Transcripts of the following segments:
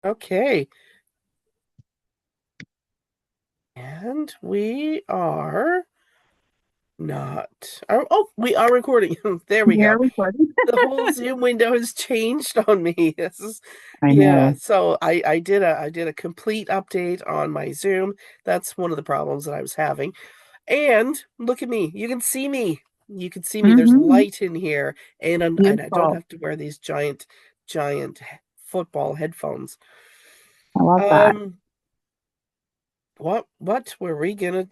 Okay. And we are not. We are recording. There we You're go. recording. The whole Zoom window has changed on me. This is, I yeah. know. So I did a complete update on my Zoom. That's one of the problems that I was having. And look at me. You can see me. You can see me. There's Hmm. light in here, and I don't Beautiful. have to wear these giant football headphones. I love that. Um, what were we gonna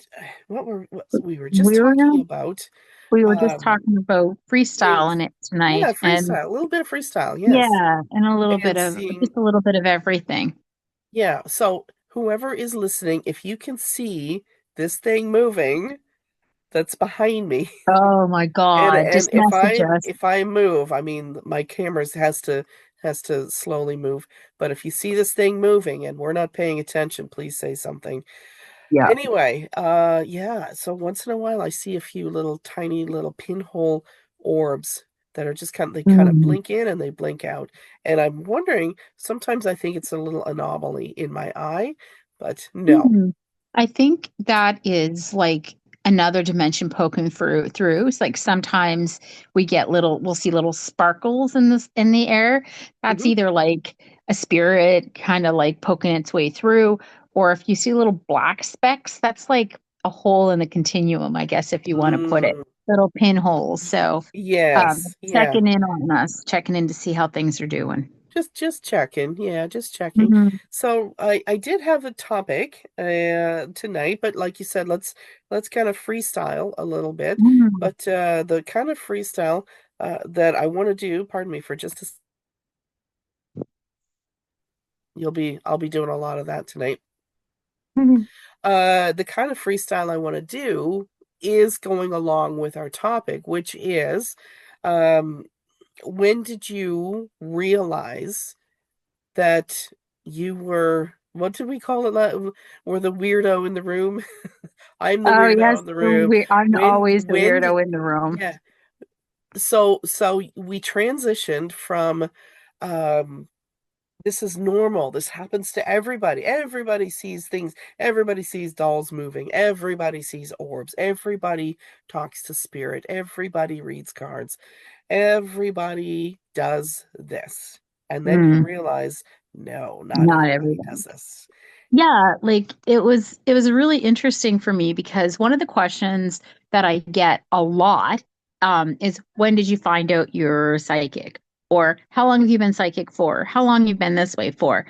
what we were just We were talking about we were just um talking about freestyle in things. it Yeah, tonight, and freestyle, a little bit of freestyle, yes. yeah, and a little bit And of seeing, just a little bit of everything. yeah, so whoever is listening, if you can see this thing moving that's behind me, Oh my God! and Just message us. if I move, I mean my cameras has to slowly move, but if you see this thing moving and we're not paying attention, please say something. Yeah. Anyway, yeah, so once in a while I see a few little tiny little pinhole orbs that are just they kind of Mm. blink in and they blink out. And I'm wondering, sometimes I think it's a little anomaly in my eye, but no. Mm. I think that is like another dimension poking through. It's like sometimes we'll see little sparkles in the air. That's Hmm. either like a spirit kind of like poking its way through, or if you see little black specks, that's like a hole in the continuum, I guess, if you want to put it. Mm, Little pinholes. So yes, yeah. checking in on us, checking in to see how things are doing. Just checking. Yeah, just checking. Hmm. So I did have a topic tonight, but like you said, let's kind of freestyle a little bit. Hmm. But the kind of freestyle that I want to do, pardon me for just I'll be doing a lot of that tonight. Hmm. The kind of freestyle I want to do is going along with our topic, which is um when did you realize that you were, what did we call it? Were the weirdo in the room? I'm the Oh weirdo yes, in the room. I'm always the When weirdo in the room. yeah. So we transitioned from um this is normal. This happens to everybody. Everybody sees things. Everybody sees dolls moving. Everybody sees orbs. Everybody talks to spirit. Everybody reads cards. Everybody does this. And then you Mm, realize, no, not not everybody everybody. does this. Yeah, like it was really interesting for me because one of the questions that I get a lot is when did you find out you're psychic? Or how long have you been psychic for? How long you've been this way for?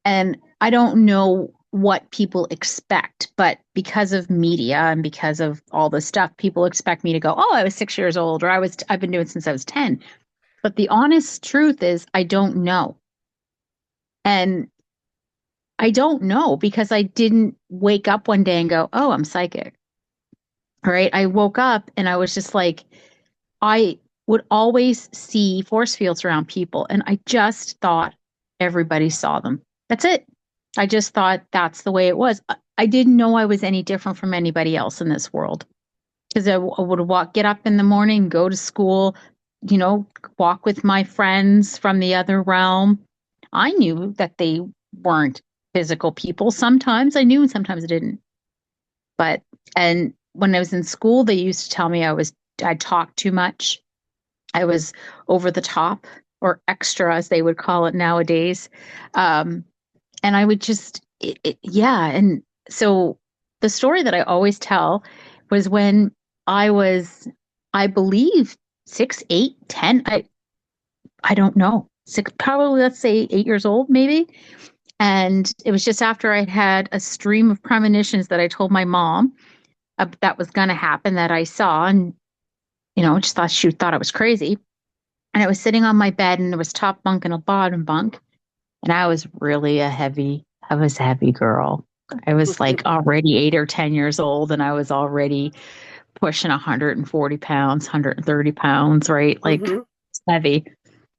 And I don't know what people expect, but because of media and because of all this stuff, people expect me to go, "Oh, I was 6 years old," or I've been doing it since I was 10. But the honest truth is, I don't know. And I don't know because I didn't wake up one day and go, "Oh, I'm psychic." All right. I woke up and I was just like, I would always see force fields around people. And I just thought everybody saw them. That's it. I just thought that's the way it was. I didn't know I was any different from anybody else in this world because I would get up in the morning, go to school, you know, walk with my friends from the other realm. I knew that they weren't physical people. Sometimes I knew and sometimes I didn't. But, and when I was in school, they used to tell me I talked too much. I was over the top or extra, as they would call it nowadays. Um, and I would yeah. And so the story that I always tell was when I was, I believe, 6, 8, 10. I don't know. Six, probably let's say 8 years old, maybe. And it was just after I had a stream of premonitions that I told my mom that was going to happen that I saw, and just thought she thought I was crazy. And I was sitting on my bed, and there was top bunk and a bottom bunk, and I was really I was a heavy girl. I was like already 8 or 10 years old, and I was already pushing 140 pounds, 130 pounds, right? Like Hmm. it's heavy.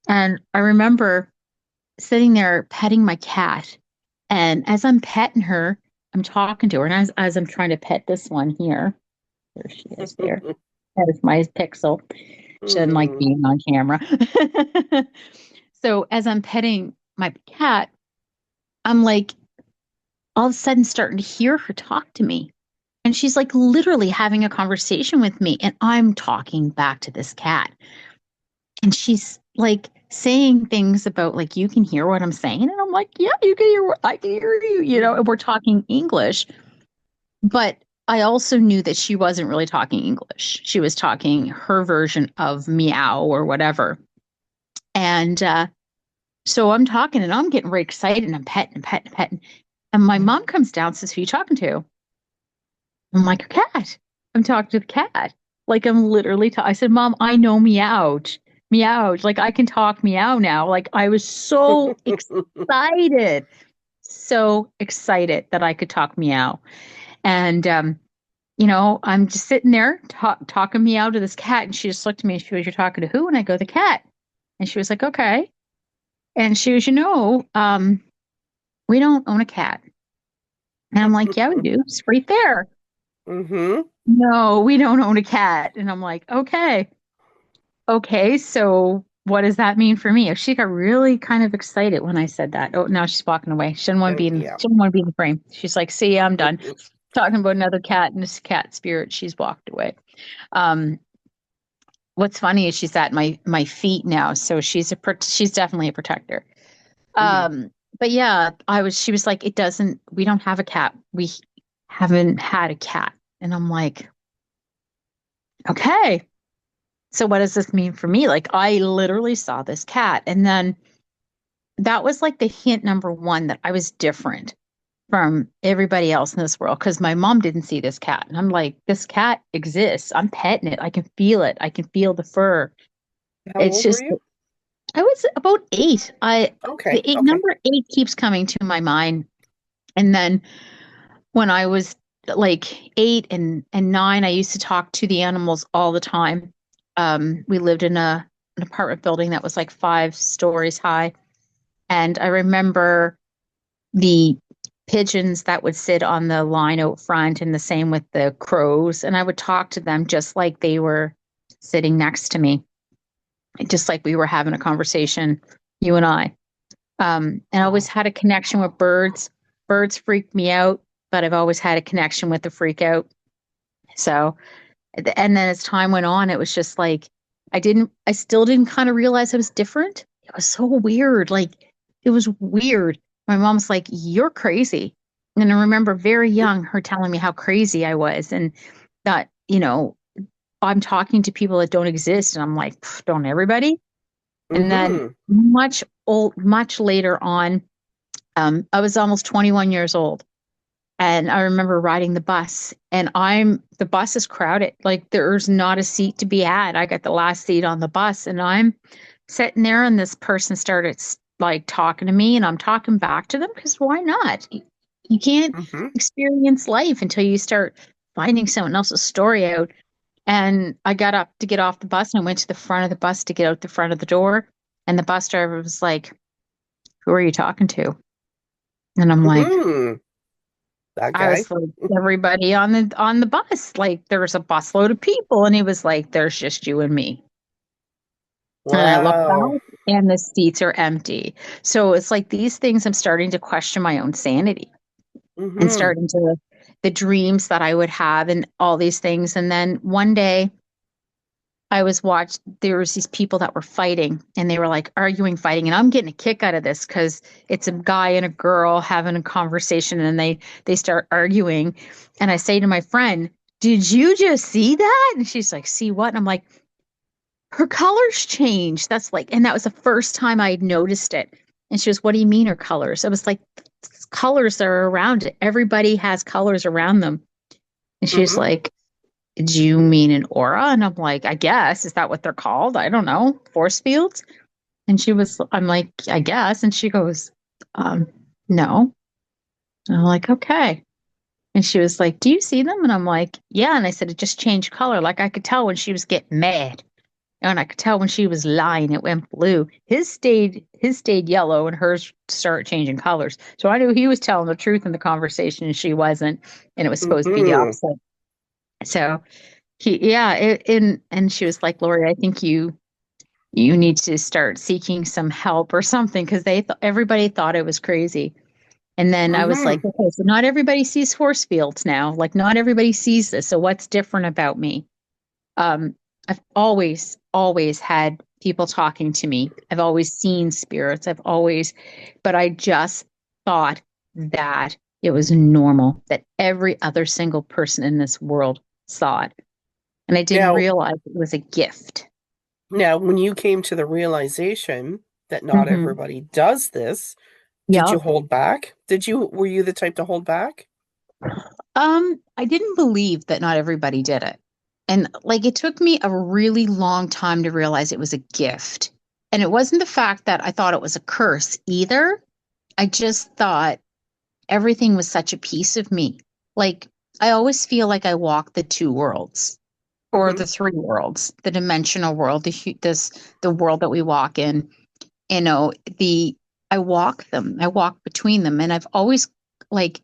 And I remember sitting there petting my cat. And as I'm petting her, I'm talking to her. And as I'm trying to pet this one here, there she is there. There's my pixel. She doesn't like Hmm. being on camera. So as I'm petting my cat, I'm like all of a sudden starting to hear her talk to me. And she's like literally having a conversation with me. And I'm talking back to this cat. And she's like saying things about like, you can hear what I'm saying. And I'm like, yeah, you can hear what I can hear you, and Mhm. we're talking English. But I also knew that she wasn't really talking English. She was talking her version of meow or whatever. And so I'm talking and I'm getting very excited and I'm petting and petting and petting. And my mom comes down and says, who are you talking to? I'm like, a cat. I'm talking to the cat. Like I'm literally I said, Mom, I know meowed. Meowed. Like I can talk meow now. Like I was so excited. So excited that I could talk meow. And I'm just sitting there talking meow to this cat, and she just looked at me and she goes, you're talking to who? And I go, the cat. And she was like, okay. And she goes, we don't own a cat. And I'm like, yeah, we do. It's right there. Mhm. No, we don't own a cat. And I'm like, okay. Okay, so what does that mean for me? She got really kind of excited when I said that. Oh, now she's walking away. Yeah. She didn't want to be in the frame. She's like, see, I'm done. Talking about another cat and this cat spirit, she's walked away. Um, what's funny is she's at my feet now, so she's definitely a protector. Mhm. Um, but yeah, she was like, it doesn't, we don't have a cat. We haven't had a cat. And I'm like, okay. So what does this mean for me? Like I literally saw this cat. And then that was like the hint number one that I was different from everybody else in this world because my mom didn't see this cat. And I'm like, this cat exists. I'm petting it. I can feel it. I can feel the fur. How It's old were just you? I was about eight. Okay. The Okay. number eight keeps coming to my mind. And then when I was like eight and nine, I used to talk to the animals all the time. We lived in an apartment building that was like 5 stories high. And I remember the pigeons that would sit on the line out front, and the same with the crows. And I would talk to them just like they were sitting next to me, just like we were having a conversation, you and I. And I always Wow. had a connection with birds. Birds freak me out, but I've always had a connection with the freak out. So, and then as time went on, it was just like, I still didn't kind of realize I was different. It was so weird. Like, it was weird. My mom's like, you're crazy. And I remember very young her telling me how crazy I was and that, I'm talking to people that don't exist. And I'm like, don't everybody? And then Mhm. much later on, I was almost 21 years old. And I remember riding the bus, and the bus is crowded. Like there's not a seat to be had. I got the last seat on the bus, and I'm sitting there, and this person started like talking to me, and I'm talking back to them because why not? You can't Mhm. experience life until you start finding someone else's story out. And I got up to get off the bus, and I went to the front of the bus to get out the front of the door, and the bus driver was like, "Who are you talking to?" And I'm like, Mhm. That I guy. was like, everybody on the bus, like there was a busload of people, and he was like, "There's just you and me." And I look Wow. back, and the seats are empty. So it's like these things. I'm starting to question my own sanity, and Mhm. starting to the dreams that I would have, and all these things. And then one day, there was these people that were fighting and they were like arguing, fighting. And I'm getting a kick out of this because it's a guy and a girl having a conversation and they start arguing. And I say to my friend, did you just see that? And she's like, see what? And I'm like, her colors changed. And that was the first time I had noticed it. And she goes, what do you mean her colors? I was like, colors that are around it. Everybody has colors around them. And she's Mhm. like, do you mean an aura? And I'm like, I guess. Is that what they're called? I don't know. Force fields? I'm like, I guess. And she goes, um, no. And I'm like, okay. And she was like, do you see them? And I'm like, yeah. And I said, it just changed color. Like I could tell when she was getting mad. And I could tell when she was lying, it went blue. His stayed yellow and hers started changing colors. So I knew he was telling the truth in the conversation and she wasn't. And it was supposed to be the Mhm. opposite. So yeah, and she was like, Lori, I think you need to start seeking some help or something because everybody thought it was crazy. And then I was Hmm. like, okay, so not everybody sees force fields now. Like, not everybody sees this. So what's different about me? Um, I've always had people talking to me. I've always seen spirits. But I just thought that it was normal that every other single person in this world saw it. And I didn't Now, realize it was a gift. when you came to the realization that not Hmm. everybody does this, did you Yep. hold back? Were you the type to hold back? I didn't believe that not everybody did it. And like it took me a really long time to realize it was a gift. And it wasn't the fact that I thought it was a curse either. I just thought everything was such a piece of me. Like I always feel like I walk the two worlds or Hmm. the three worlds, the dimensional world, the world that we walk in. You know, the I walk them. I walk between them and I've always like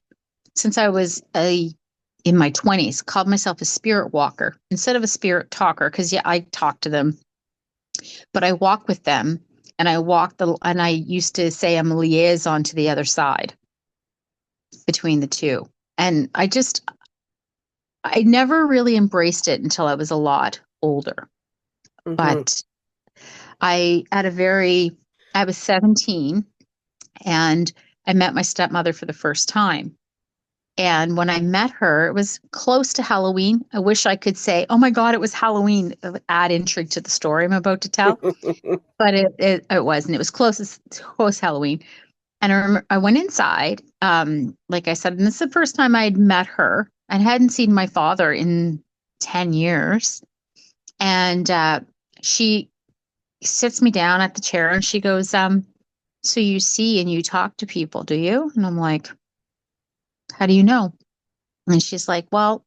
since I was a in my 20s called myself a spirit walker instead of a spirit talker because yeah, I talk to them, but I walk with them and I used to say I'm a liaison to the other side between the two. And I never really embraced it until I was a lot older. Hmm. But I at a very I was 17 and I met my stepmother for the first time. And when I met her, it was close to Halloween. I wish I could say, oh my God, it was Halloween. It would add intrigue to the story I'm about to tell. But it wasn't. It was close Halloween. And I remember I went inside, like I said, and this is the first time I had met her. I hadn't seen my father in 10 years. And she sits me down at the chair and she goes, so you see and you talk to people, do you? And I'm like, how do you know? And she's like, well,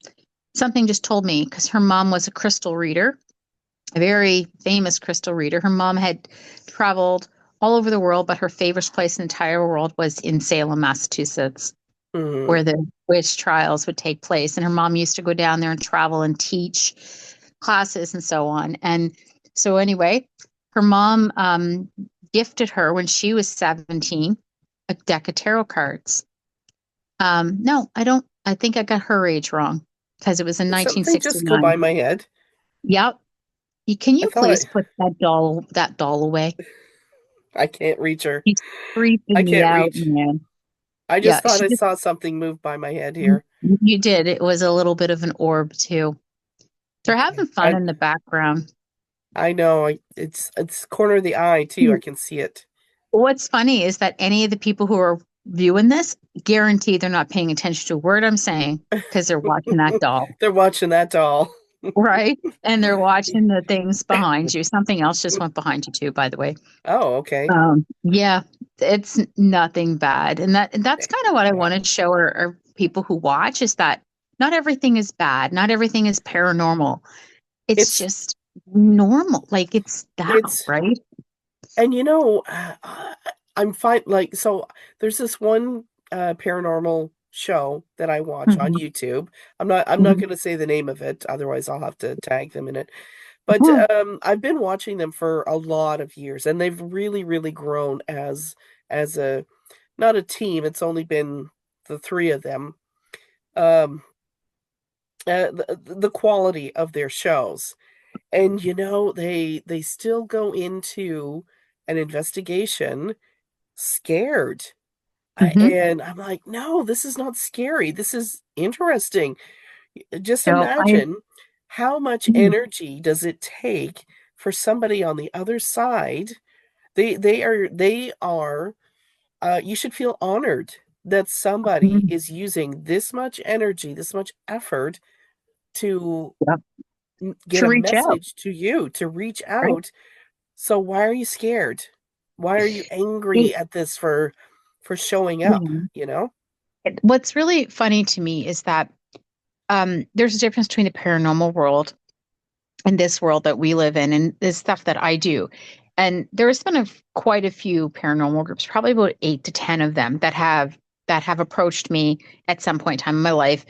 something just told me because her mom was a crystal reader, a very famous crystal reader. Her mom had traveled all over the world, but her favorite place in the entire world was in Salem, Massachusetts, Hmm. where the witch trials would take place. And her mom used to go down there and travel and teach classes and so on. And so, anyway, her mom gifted her when she was 17 a deck of tarot cards. No, I don't. I think I got her age wrong because it was in Did something just go by 1969. my head? Yep. Can I you thought please put that doll away? I can't reach her. She's I creeping me can't out, reach. man. I just Yeah, thought I saw something move by my head here. you did. It was a little bit of an orb too. They're Okay. having fun in the background. I know. It's corner of the eye too. I can see it. What's funny is that any of the people who are viewing this guarantee they're not paying attention to a word I'm saying because they're watching that doll. They're watching that doll. Right? And they're watching the things behind you. Something else just went behind you too, by the way. Oh, okay. Yeah, it's nothing bad. And that's kind of what I want Wow. to show our people who watch is that not everything is bad. Not everything is paranormal. It's It's just normal. Like it's that, it's right? and I'm fine. Like so, there's this one paranormal show that I watch on Mhm. YouTube. I'm not Mhm. going to say the name of it, otherwise I'll have to tag them in it. But Mhm. I've been watching them for a lot of years, and they've really, really grown as a not a team. It's only been the three of them. Um, the quality of their shows, and they still go into an investigation scared. Mhm. And I'm like, no, this is not scary. This is interesting. Just No, I imagine how much mm, energy does it take for somebody on the other side. They are you should feel honored that somebody mm, is using this much energy, this much effort to yeah, get to a reach out, message to you, to reach right? out. So why are you scared? Why are you It- angry at this for showing up, yeah. you know? What's really funny to me is that there's a difference between the paranormal world and this world that we live in and the stuff that I do. And there's been quite a few paranormal groups, probably about 8 to 10 of them that have approached me at some point in time in my life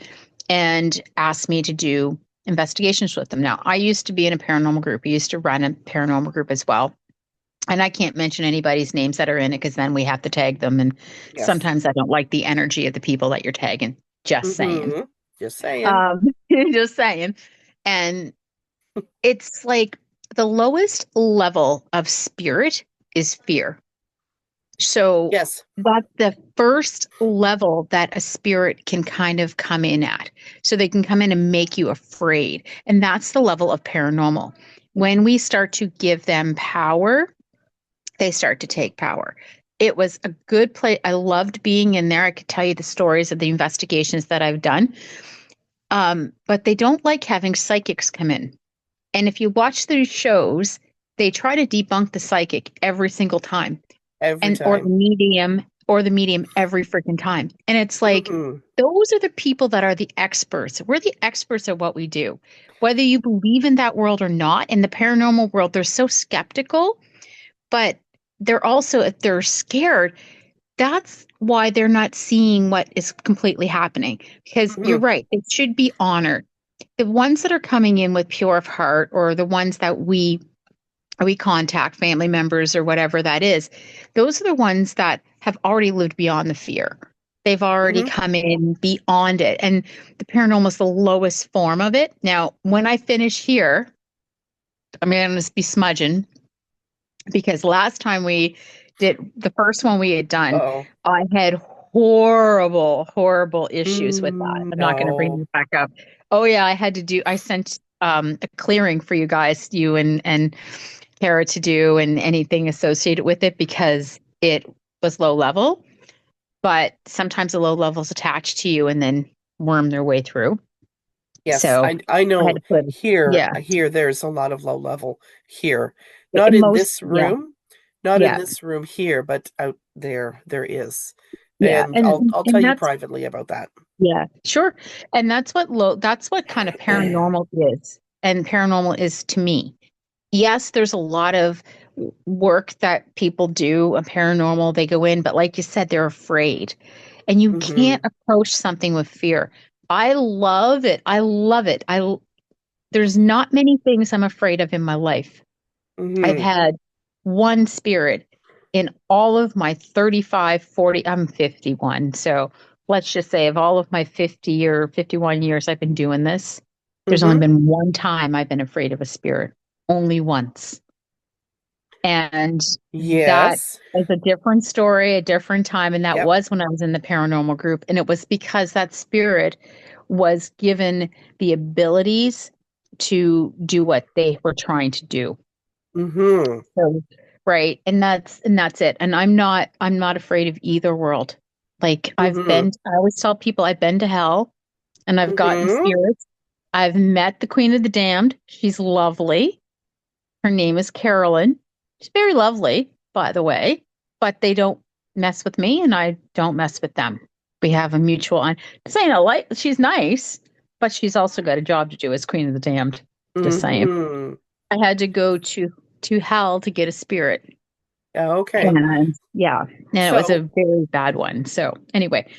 and asked me to do investigations with them. Now, I used to be in a paranormal group. I used to run a paranormal group as well. And I can't mention anybody's names that are in it because then we have to tag them. And Yes. sometimes I don't like the energy of the people that you're tagging. Just saying. Mm-hmm. Just saying. Um, just saying. And it's like the lowest level of spirit is fear. So Yes. that's the first level that a spirit can kind of come in at. So they can come in and make you afraid. And that's the level of paranormal. When we start to give them power, they start to take power. It was a good place. I loved being in there. I could tell you the stories of the investigations that I've done. But they don't like having psychics come in. And if you watch these shows, they try to debunk the psychic every single time Every and time. or the medium every freaking time. And it's like Mm-hmm. those are the people that are the experts. We're the experts at what we do. Whether you believe in that world or not, in the paranormal world, they're so skeptical, but they're also, if they're scared, that's why they're not seeing what is completely happening. Because you're Mm-hmm. right, it should be honored. The ones that are coming in with pure of heart, or the ones that we contact, family members or whatever that is, those are the ones that have already lived beyond the fear. They've already Mm-hmm. come in beyond it. And the paranormal is the lowest form of it. Now, when I finish here, I'm going to be smudging because last time we did the first one we had done, Uh-oh. I had horrible issues with that. I'm not going to bring No. this back up. Oh yeah, I sent a clearing for you guys, you and Kara to do and anything associated with it because it was low level, but sometimes the low levels attach to you and then worm their way through. Yes, So I I had know to put, here yeah, here there's a lot of low level here. Not in in most, this yeah, room, not in yeah, this room here, but out there is. yeah. And I'll tell And you that's, privately about that. yeah, sure. And that's what kind of paranormal is. And paranormal is to me. Yes, there's a lot of work that people do, a paranormal, they go in, but like you said, they're afraid. And you Mm-hmm. can't approach something with fear. I love it. I love it. There's not many things I'm afraid of in my life. I've Mm-hmm. had one spirit in all of my 35, 40, I'm 51. So let's just say of all of my 50 or 51 years I've been doing this, there's only Mm-hmm. been one time I've been afraid of a spirit. Only once. And that Yes. is a different story, a different time. And that Yep. was when I was in the paranormal group. And it was because that spirit was given the abilities to do what they were trying to do. Mm-hmm. So, right. And that's it. And I'm not afraid of either world. Like Mm-hmm. I always tell people I've been to hell and I've gotten Mm-hmm. spirits. I've met the Queen of the Damned. She's lovely. Her name is Carolyn. She's very lovely, by the way, but they don't mess with me and I don't mess with them. We have a mutual on saying a like she's nice, but she's also got a job to do as Queen of the Damned. Just saying. Mm-hmm. I had to go to hell to get a spirit. Okay. And yeah, and it was a So, very bad one. So anyway,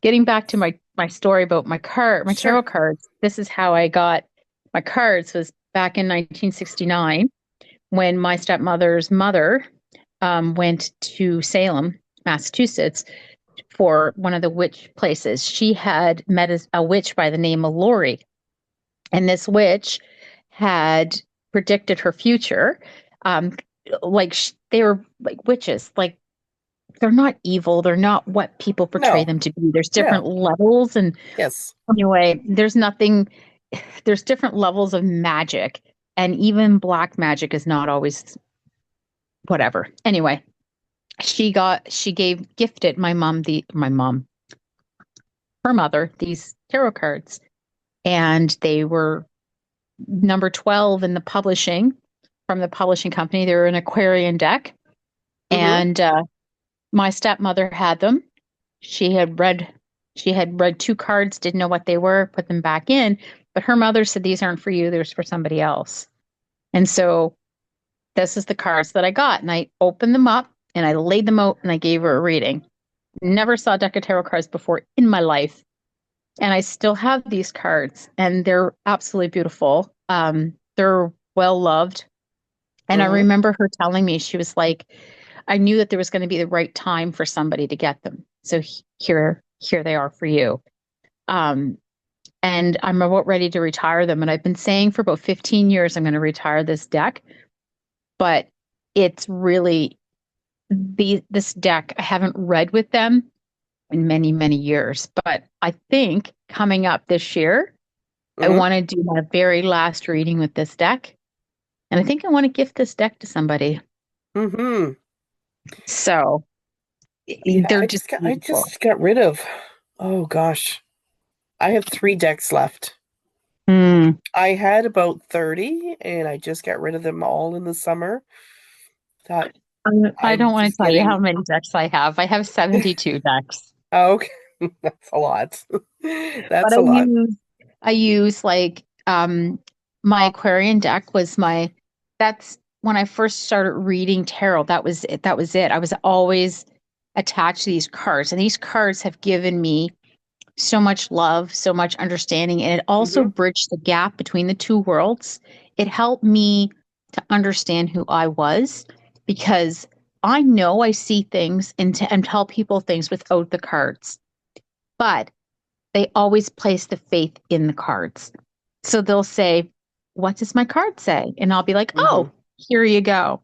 getting back to my story about my sure. tarot cards. This is how I got my cards was back in 1969 when my stepmother's mother went to Salem, Massachusetts, for one of the witch places. She had met a witch by the name of Lori, and this witch had predicted her future. Um, they were like witches, like they're not evil. They're not what people portray No. them to be. There's different No. levels, and Yes. anyway, there's nothing. There's different levels of magic, and even black magic is not always whatever. Anyway, she gifted my mom, her mother, these tarot cards, and they were number 12 in the publishing from the publishing company. They were an Aquarian deck, Mm-hmm. and my stepmother had them. She had read she had read two cards, didn't know what they were, put them back in, but her mother said these aren't for you, there's for somebody else. And so this is the cards that I got, and I opened them up and I laid them out and I gave her a reading. Never saw a deck of tarot cards before in my life. And I still have these cards and they're absolutely beautiful. They're well loved. And I Mm-hmm. remember her telling me, she was like, I knew that there was going to be the right time for somebody to get them. So here they are for you. Um, and I'm about ready to retire them. And I've been saying for about 15 years, I'm going to retire this deck, but it's really this deck I haven't read with them in many, many years. But I think coming up this year, I Mm-hmm. want to do my very last reading with this deck. And I think I want to gift this deck to somebody. Mm-hmm. So Yeah, they're just I beautiful. just got rid of, oh gosh, I have 3 decks left. Mm. I had about 30 and I just got rid of them all in the summer. Thought I I'm don't want to just tell you how getting, many decks I have. I have 72 decks. oh, okay. That's a lot. But That's a lot. I use like my Aquarian deck was my that's when I first started reading tarot. That was it. I was always attached to these cards, and these cards have given me so much love, so much understanding, and it also Mm-hmm. bridged the gap between the two worlds. It helped me to understand who I was because I know I see things and tell people things without the cards, but they always place the faith in the cards. So they'll say, "What does my card say?" And I'll be like, Mm-hmm. "Oh, here you go."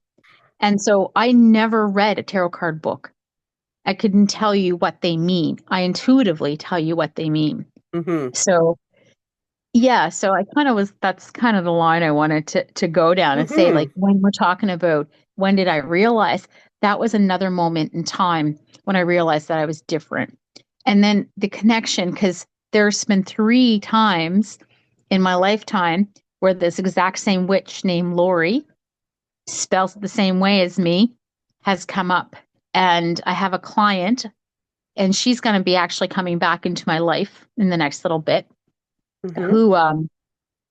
And so I never read a tarot card book. I couldn't tell you what they mean. I intuitively tell you what they mean. Mm-hmm. So yeah, so I kind of was that's kind of the line I wanted to go down and say, Mm-hmm. like, when we're talking about when did I realize, that was another moment in time when I realized that I was different. And then the connection, because there's been 3 times in my lifetime where this exact same witch named Lori, spells it the same way as me, has come up. And I have a client, and she's going to be actually coming back into my life in the next little bit, Mm-hmm.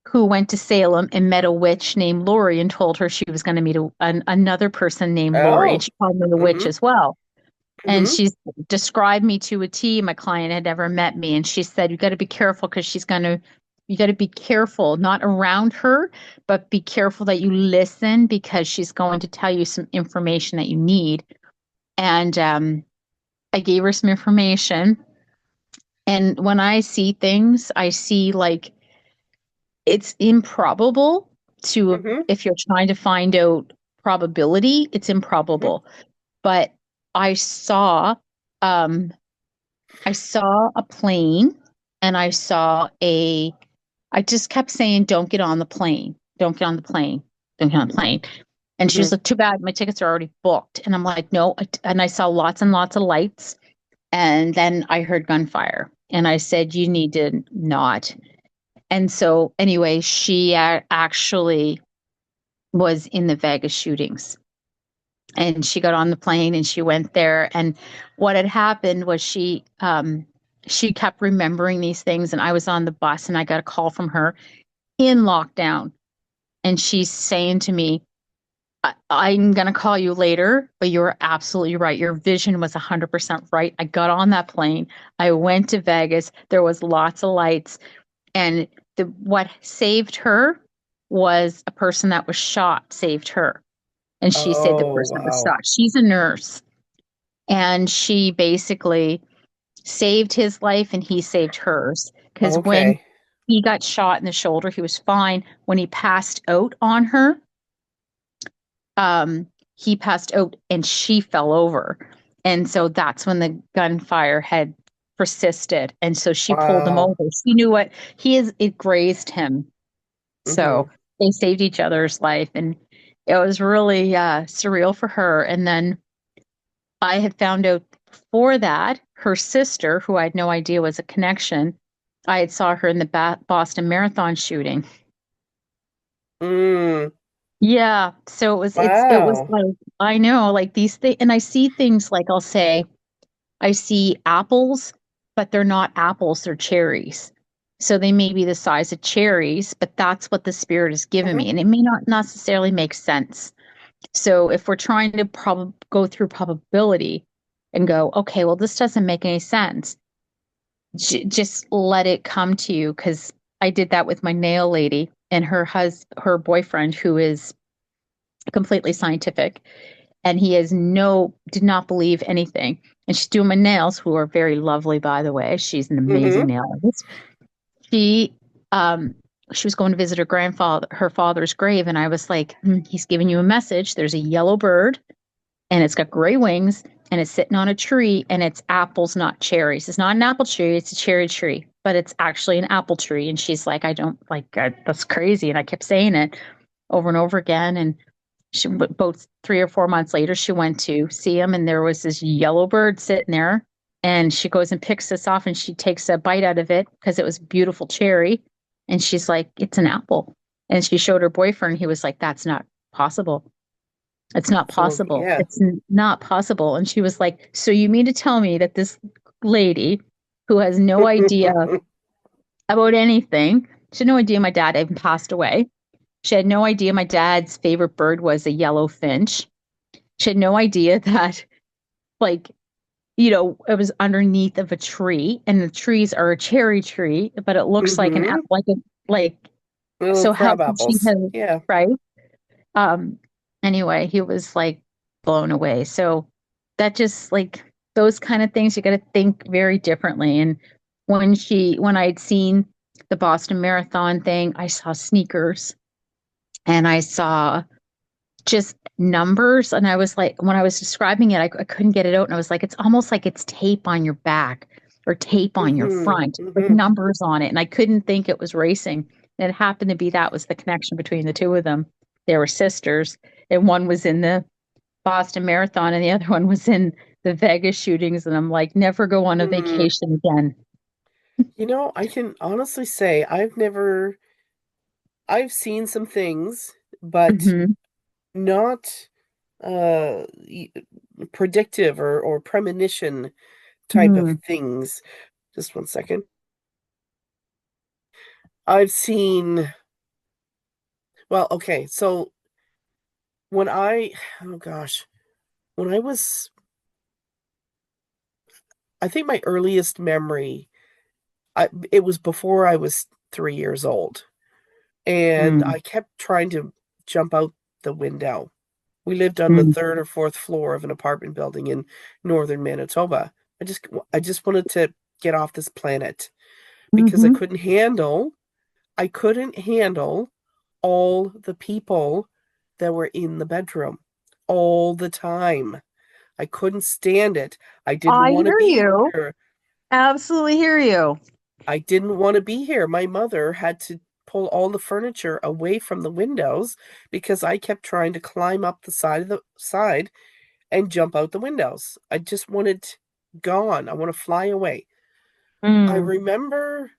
who went to Salem and met a witch named Lori and told her she was going to meet another person named Lori. And Oh. she called me the witch Mm-hmm. as well. And Mm-hmm. she's described me to a T. My client had never met me. And she said, you got to be careful because you got to be careful, not around her, but be careful that you listen because she's going to tell you some information that you need. And I gave her some information. And when I see things, I see like it's improbable to, Mm-hmm. if you're trying to find out probability, it's Mm-hmm. improbable. But I saw um I saw a plane, and I just kept saying, don't get on the plane. Don't get on the plane. Don't get on the plane. And she was Mm-hmm. like, too bad, my tickets are already booked. And I'm like, no. And I saw lots and lots of lights. And then I heard gunfire. And I said, you need to not. And so, anyway, she actually was in the Vegas shootings. And she got on the plane and she went there. And what had happened was she kept remembering these things. And I was on the bus and I got a call from her in lockdown. And she's saying to me, I'm going to call you later, but you're absolutely right. Your vision was 100% right. I got on that plane. I went to Vegas. There was lots of lights. And what saved her was a person that was shot saved her. And she saved the Oh, person that was wow. shot. She's a nurse. And she basically saved his life and he saved hers. Because when Okay. he got shot in the shoulder, he was fine. When he passed out on her, he passed out and she fell over. And so that's when the gunfire had persisted. And so she pulled him Wow. over. She knew what it grazed him. Mm-hmm. So they saved each other's life. And it was really surreal for her. And then I had found out before that, her sister, who I had no idea was a connection, I had saw her in the Boston Marathon shooting. Mm. Yeah, so it was Wow. like I know like these things, and I see things like I'll say I see apples, but they're not apples, they're cherries. So they may be the size of cherries, but that's what the spirit has given Mm-hmm. me, and it may not necessarily make sense. So if we're trying to go through probability and go, okay, well, this doesn't make any sense, just let it come to you. Because I did that with my nail lady and her boyfriend, who is completely scientific. And he did not believe anything. And she's doing my nails, who are very lovely, by the way. She's an amazing Mm-hmm. nail artist. She, um, she was going to visit her father's grave. And I was like, he's giving you a message. There's a yellow bird and it's got gray wings and it's sitting on a tree and it's apples, not cherries. It's not an apple tree, it's a cherry tree, but it's actually an apple tree. And she's like, I don't like that's crazy. And I kept saying it over and over again. And both 3 or 4 months later, she went to see him and there was this yellow bird sitting there. And she goes and picks this off and she takes a bite out of it because it was a beautiful cherry. And she's like, it's an apple. And she showed her boyfriend. He was like, that's not possible. It's not Absolutely. possible. Yeah. Not possible. And she was like, so you mean to tell me that this lady who has no idea about anything, she had no idea my dad even passed away. She had no idea my dad's favorite bird was a yellow finch. She had no idea that, like, it was underneath of a tree and the trees are a cherry tree, but it looks like an Mm-hmm. apple, like, Little so how crab could she apples. have, Yeah. right? Um, anyway, he was like blown away. So that just like those kind of things, you got to think very differently. And when I'd seen the Boston Marathon thing, I saw sneakers and I saw just numbers. And I was like, when I was describing it, I couldn't get it out. And I was like, it's almost like it's tape on your back or tape on your Mm-hmm. front with Mm-hmm. numbers on it. And I couldn't think it was racing. And it happened to be that was the connection between the two of them. They were sisters, and one was in the Boston Marathon and the other one was in the Vegas shootings. And I'm like, never go on a Mm. vacation again. I can honestly say I've seen some things, but Hmm. not uh y- predictive or premonition type of Hmm. things. Just one second. I've seen, well, okay, so when I, oh gosh, when I was, I think my earliest memory, it was before I was 3 years old, and Hmm. I kept trying to jump out the window. We lived on the Hmm. third or fourth floor of an apartment building in northern Manitoba. I just wanted to get off this planet because Hmm. I couldn't handle all the people that were in the bedroom all the time. I couldn't stand it. I didn't I want to hear be you. here. Absolutely hear you. I didn't want to be here. My mother had to pull all the furniture away from the windows because I kept trying to climb up the side and jump out the windows. I just wanted gone. I want to fly away. I Mm. remember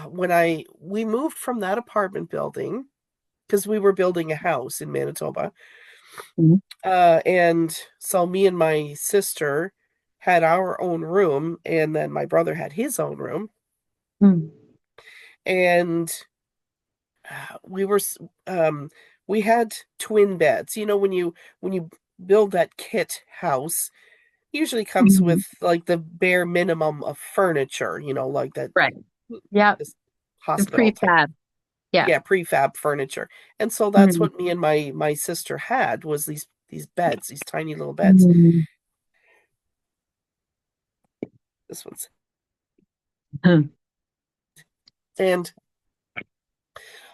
when I we moved from that apartment building because we were building a house in Manitoba. Mm. And so me and my sister had our own room, and then my brother had his own room. Mm. And we were we had twin beds. When you build that kit house, usually comes Mm. with like the bare minimum of furniture, like that Right. Yep. this The hospital type. prefab. Yeah. Yeah, prefab furniture. And so that's Mm. what me and my sister had was these beds, these tiny little beds. Mm. This one's Mm. and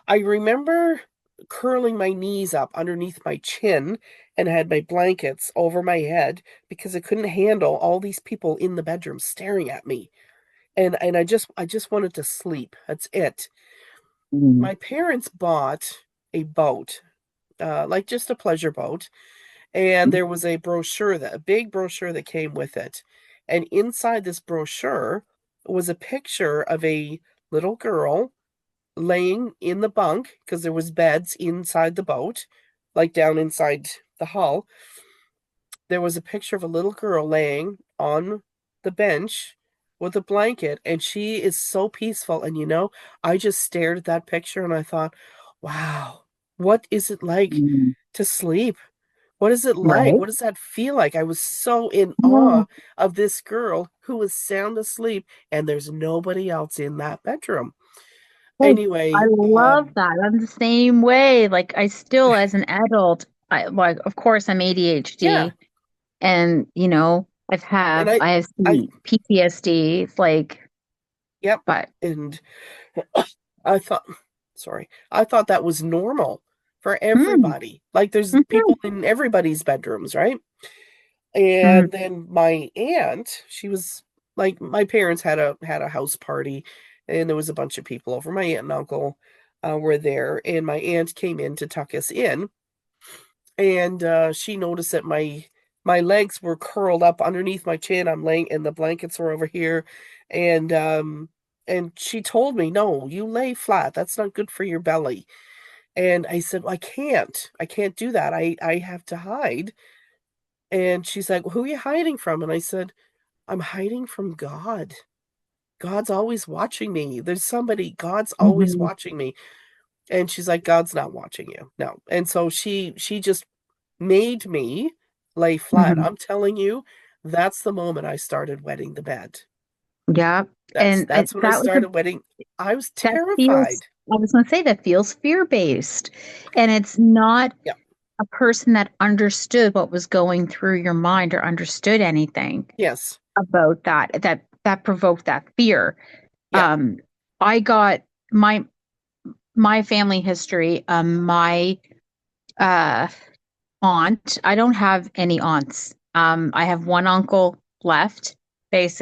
I remember curling my knees up underneath my chin and had my blankets over my head because I couldn't handle all these people in the bedroom staring at me. And I just wanted to sleep. That's it. Mm. My parents bought a boat, like just a pleasure boat, and there was a big brochure that came with it. And inside this brochure was a picture of a little girl laying in the bunk because there was beds inside the boat, like down inside the hull. There was a picture of a little girl laying on the bench with a blanket, and she is so peaceful. And I just stared at that picture and I thought, wow, what is it like Mm. to sleep? What is it like? Right. What does that feel like? I was so in Oh, awe of this girl who was sound asleep, and there's nobody else in that bedroom. hey, I Anyway, love that. I'm the same way. Like I still, as an adult, I like, of course, I'm Yeah. ADHD, and And I, I have I, PTSD. It's like, yep. but And I thought, sorry, I thought that was normal for mm, everybody. Like there's mhm, people in everybody's bedrooms, right? mm, And then my aunt, she was like my parents had a house party and there was a bunch of people over. My aunt and uncle were there and my aunt came in to tuck us in and she noticed that my legs were curled up underneath my chin. I'm laying and the blankets were over here and she told me, "No, you lay flat. That's not good for your belly." And I said, well, I can't do that. I have to hide." And she's like, "Well, who are you hiding from?" And I said, "I'm hiding from God. God's always watching me. There's somebody, God's always mhm, watching me." And she's like, "God's not watching you." No. And so she just made me lay flat. mhm. I'm telling you, that's the moment I started wetting the bed. Yeah, That's and that's when I that was started wetting. I was that feels. terrified. I was going to say that feels fear based, and it's not Yeah. a person that understood what was going through your mind or understood anything Yes. about that provoked that fear. Yeah. Um, I got my family history. My uh, aunt. I don't have any aunts. I have one uncle left,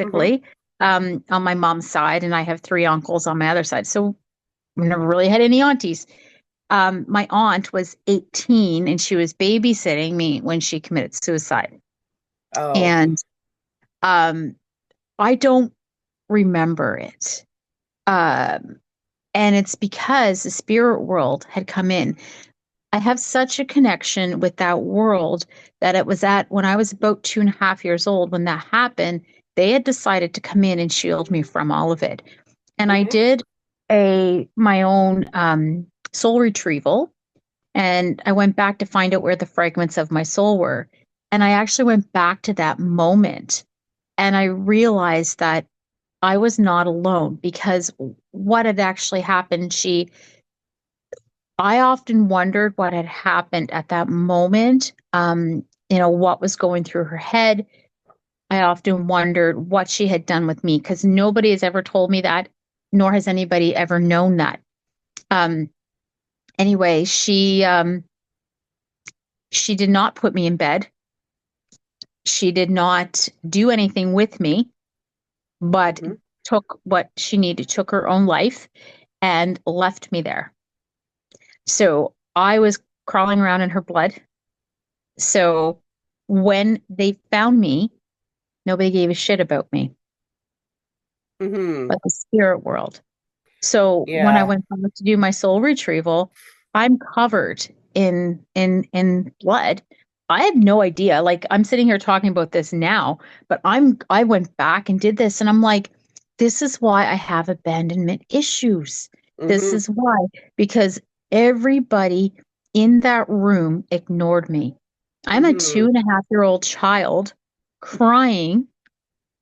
Mm-hmm. basically, on my mom's side, and I have three uncles on my other side. So we never really had any aunties. My aunt was 18 and she was babysitting me when she committed suicide. Oh. And um, I don't remember it. Um, and it's because the spirit world had come in. I have such a connection with that world that it was at when I was about 2.5 years old when that happened. They had decided to come in and shield me from all of it. And I Mm-hmm. did a my own soul retrieval, and I went back to find out where the fragments of my soul were. And I actually went back to that moment and I realized that I was not alone because what had actually happened, I often wondered what had happened at that moment, what was going through her head. I often wondered what she had done with me because nobody has ever told me that, nor has anybody ever known that. Um, anyway, she did not put me in bed. She did not do anything with me, but Mm-hmm. took what she needed, took her own life, and left me there. So I was crawling around in her blood. So when they found me, nobody gave a shit about me, Mm-hmm. but the spirit world. So when I Yeah. went back to do my soul retrieval, I'm covered in blood. I had no idea. Like I'm sitting here talking about this now, but I went back and did this and I'm like, this is why I have abandonment issues. This Mm-hmm. is why, because everybody in that room ignored me. I'm a Mm-hmm. 2.5-year-old child crying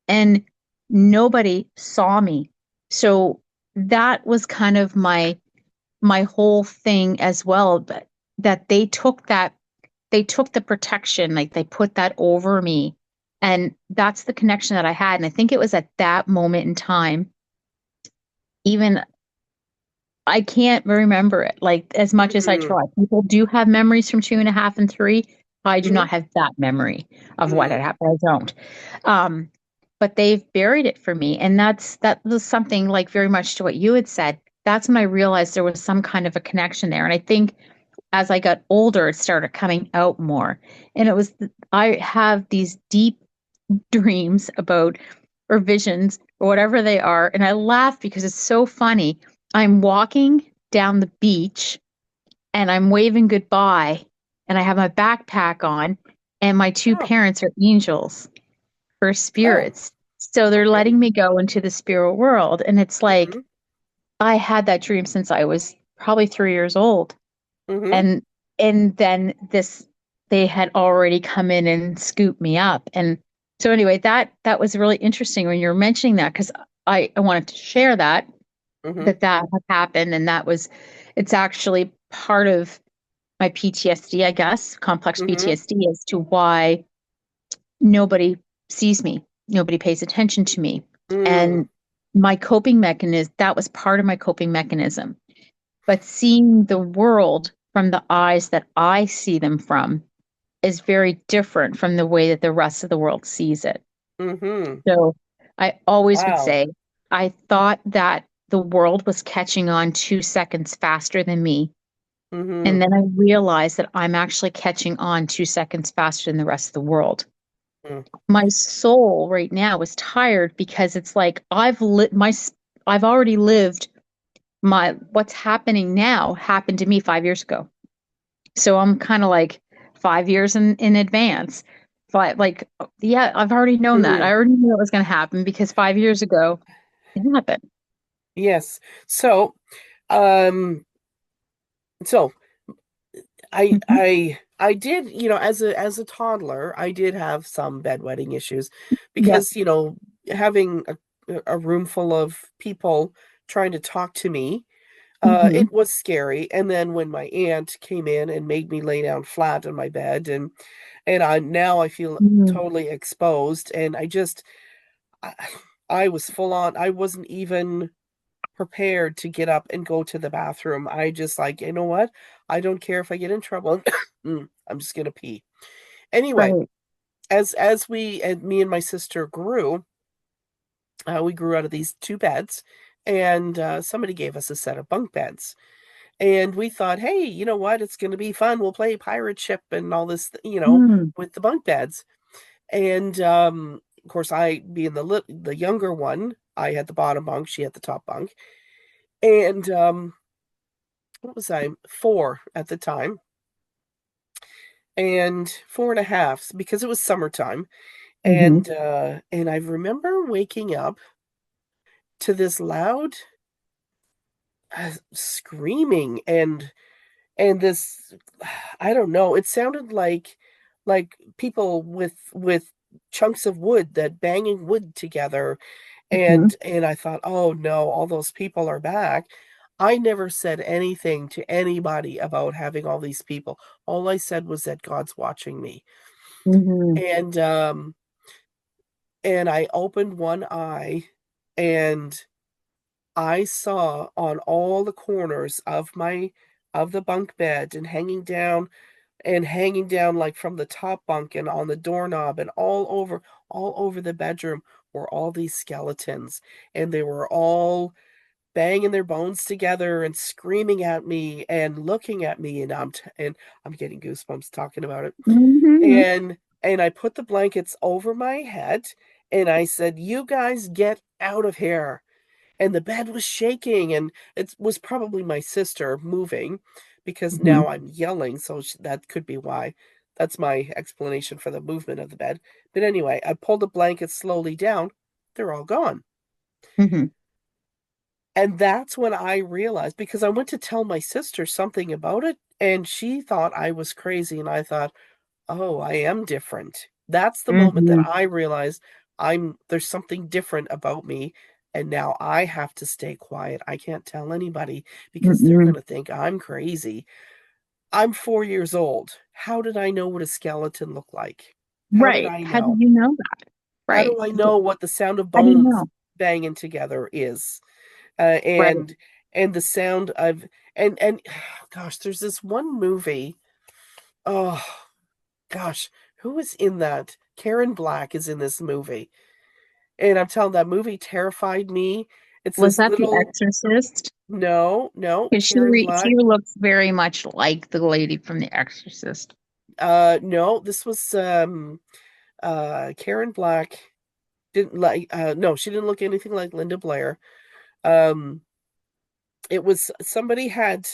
and nobody saw me. So that was kind of my whole thing as well, but that they took the protection, like they put that over me. And that's the connection that I had. And I think it was at that moment in time, even I can't remember it like as much as I Mm-hmm. try. People do have memories from 2.5 and 3. I do Mm-hmm. not have that memory of what Mm-hmm. had happened. I don't. Um, but they've buried it for me. And that was something like very much to what you had said. That's when I realized there was some kind of a connection there. And I think as I got older, it started coming out more. And I have these deep dreams about, or visions, or whatever they are. And I laugh because it's so funny. I'm walking down the beach and I'm waving goodbye, and I have my backpack on, and my two Oh. parents are angels or Oh. spirits. So they're Okay. letting me go into the spirit world. And it's like, Mm-hmm. I had that dream since I was probably 3 years old. Mm-hmm. And then they had already come in and scooped me up. And so anyway, that was really interesting when you were mentioning that because I wanted to share Mm-hmm. that had happened, and it's actually part of my PTSD, I guess, complex Mm-hmm. PTSD as to why nobody sees me, nobody pays attention to me. Mm, And my coping mechanism, that was part of my coping mechanism. But seeing the world from the eyes that I see them from is very different from the way that the rest of the world sees it. mm-hmm. So I always would Wow. say, I thought that the world was catching on 2 seconds faster than me. Mm-hmm. And then I realized that I'm actually catching on 2 seconds faster than the rest of the world. Mm, My soul right now is tired because it's like I've already lived my what's happening now happened to me 5 years ago. So I'm kind of like 5 years in advance. But like, yeah, I've already known that. mm-hmm. I already knew it was going to happen because 5 years ago it happened. Yes. So, um, so Hmm. I did, as a toddler, I did have some bedwetting issues Yep. because, having a room full of people trying to talk to me, Hmm. it was scary. And then when my aunt came in and made me lay down flat on my bed, and I feel Hmm. totally exposed, and I, I was full on. I wasn't even prepared to get up and go to the bathroom. I just like, you know what? I don't care if I get in trouble. I'm just gonna pee. Anyway, Right. as me and my sister grew, we grew out of these two beds, and somebody gave us a set of bunk beds. And we thought, hey, you know what? It's going to be fun. We'll play pirate ship and all this, Mm. with the bunk beds. And of course, I being the younger one, I had the bottom bunk, she had the top bunk. And what was I? 4 at the time, and 4.5 because it was summertime. Hmm. And I remember waking up to this loud screaming, and this, I don't know, it sounded like people with chunks of wood that banging wood together. Hmm. And I thought, oh no, all those people are back. I never said anything to anybody about having all these people. All I said was that God's watching me. Hmm. And um and I opened one eye, and I saw on all the corners of the bunk bed, and hanging down like from the top bunk and on the doorknob and all over the bedroom were all these skeletons, and they were all banging their bones together and screaming at me and looking at me, and I'm getting goosebumps talking about it. Hmm. And I put the blankets over my head, and I said, "You guys get out of here." And the bed was shaking, and it was probably my sister moving, because Hmm. now I'm yelling, so that could be why. That's my explanation for the movement of the bed. But anyway, I pulled the blankets slowly down. They're all gone. Hmm. And that's when I realized, because I went to tell my sister something about it, and she thought I was crazy, and I thought, oh, I am different. That's the moment that Hmm. I realized there's something different about me, and now I have to stay quiet. I can't tell anybody because they're Hmm. going to think I'm crazy. I'm 4 years old. How did I know what a skeleton looked like? How did Right. I How did know? you know that? How Right. do I know what the sound of How do you bones know? banging together is? Right. And the sound of, and gosh, there's this one movie. Oh gosh, who is in that? Karen Black is in this movie. And I'm telling, that movie terrified me. It's Was this that The little, Exorcist? no, no, Because Karen she Black. looks very much like the lady from The Exorcist. No, this was Karen Black didn't like, no, she didn't look anything like Linda Blair. Um it was somebody had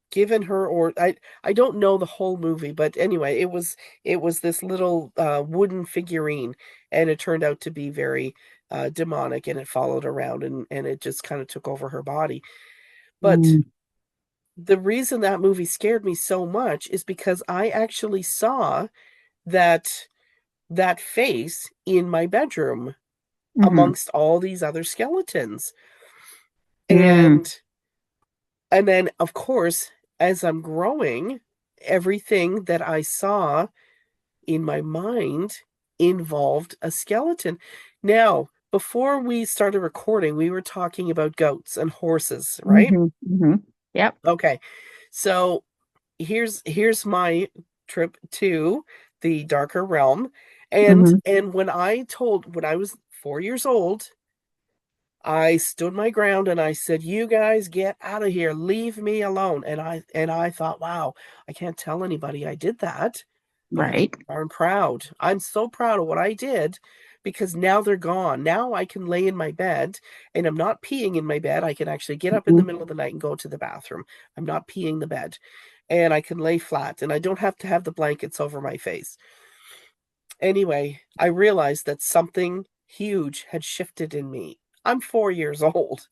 given her, or I don't know the whole movie, but anyway, it was this little wooden figurine, and it turned out to be very demonic, and it followed around, and it just kind of took over her body. But Mm. the reason that movie scared me so much is because I actually saw that that face in my bedroom Hmm. amongst all these other skeletons. Mm. And then, of course, as I'm growing, everything that I saw in my mind involved a skeleton. Now, before we started recording, we were talking about goats and horses, right? Hmm. Hmm. Yep. Okay. So here's my trip to the darker realm. Hmm. And when I was 4 years old, I stood my ground and I said, "You guys get out of here. Leave me alone." And I thought, "Wow, I can't tell anybody I did that, but I'm Right. I'm proud. I'm so proud of what I did because now they're gone. Now I can lay in my bed and I'm not peeing in my bed. I can actually get up in the Hmm. middle of the night and go to the bathroom. I'm not peeing the bed and I can lay flat and I don't have to have the blankets over my face." Anyway, I realized that something huge had shifted in me. I'm 4 years old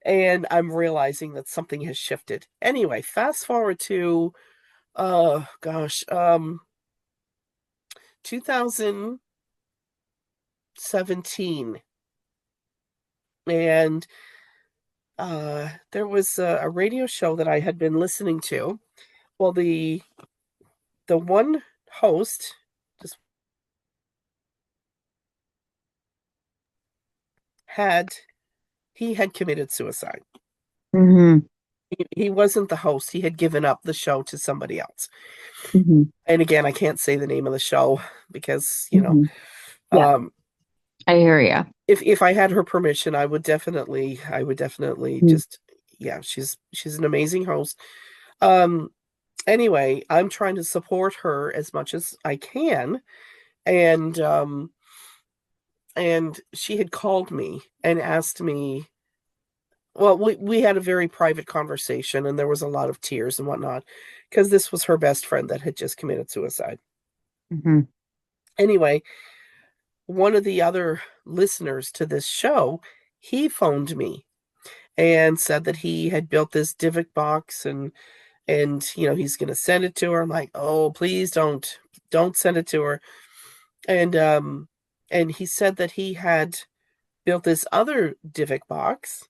and I'm realizing that something has shifted. Anyway, fast forward to gosh, 2017, and there was a radio show that I had been listening to. Well, the one host just had he had committed suicide. Hmm. He wasn't the host. He had given up the show to somebody else. Hmm. And again, I can't say the name of the show because, Hmm. Yeah, um, I hear you. if I had her permission, I would definitely just yeah, she's an amazing host. Um anyway, I'm trying to support her as much as I can and she had called me and asked me, well, we had a very private conversation and there was a lot of tears and whatnot because this was her best friend that had just committed suicide. Hmm. Anyway, one of the other listeners to this show, he phoned me and said that he had built this Divock box and he's going to send it to her. I'm like, "Oh, please don't send it to her." And he said that he had built this other Divock box,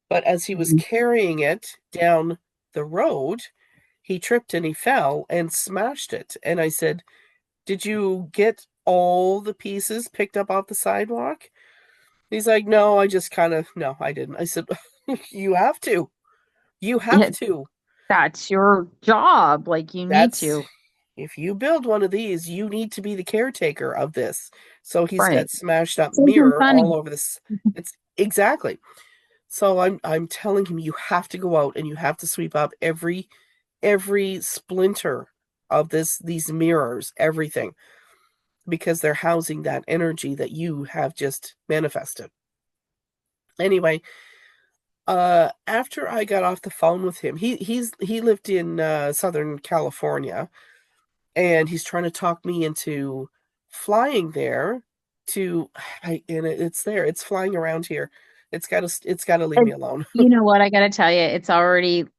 but as he was Hmm. carrying it down the road, he tripped and he fell and smashed it. And I said, "Did you get all the pieces picked up off the sidewalk?" He's like, "No, I just kind of, no, I didn't." I said, "You have to. You have Yeah, to. that's your job. Like you need That's to. if you build one of these, you need to be the caretaker of this." So he's Right. got smashed up This isn't mirror funny. all over this. It's exactly. So I'm telling him you have to go out and you have to sweep up every splinter of these mirrors, everything, because they're housing that energy that you have just manifested. Anyway, after I got off the phone with him, he lived in Southern California and he's trying to talk me into flying there to and it's there. It's flying around here. It's got to leave me And alone. you know what? I got to tell you,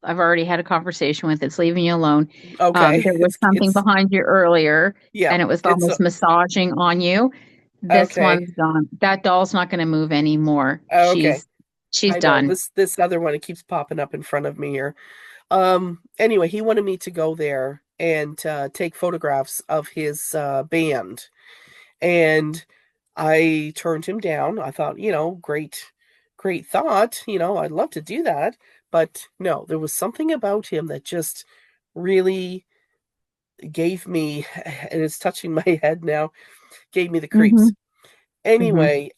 I've already had a conversation with it's leaving you alone. Okay. There was something It's behind you earlier, yeah. and it was It's almost massaging on you. This okay. one's gone. That doll's not going to move anymore. Okay. She's I know done. this other one, it keeps popping up in front of me here. Anyway, he wanted me to go there and take photographs of his band. And I turned him down. I thought, great thought. I'd love to do that. But no, there was something about him that just really gave me, and it's touching my head now, gave me the Hmm. creeps. Hmm. Anyway,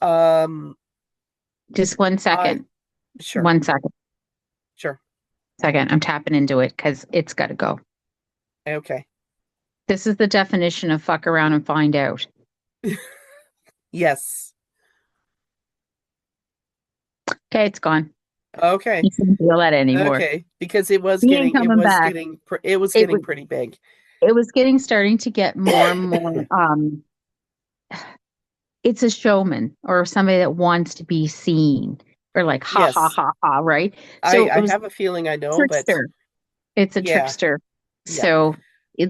Just one I second. sure, One second. sure. Second. I'm tapping into it because it's got to go. Okay. This is the definition of fuck around and find out. Yes. Okay, it's gone. Okay. You can't feel that anymore. Okay. Because it was He ain't getting, it coming was back. getting, it was It getting was pretty big. it was getting starting to get more and more it's a showman or somebody that wants to be seen or like ha ha Yes. ha ha, right? I So it I was have a feeling I know, but trickster. It's a yeah. trickster. Yeah. So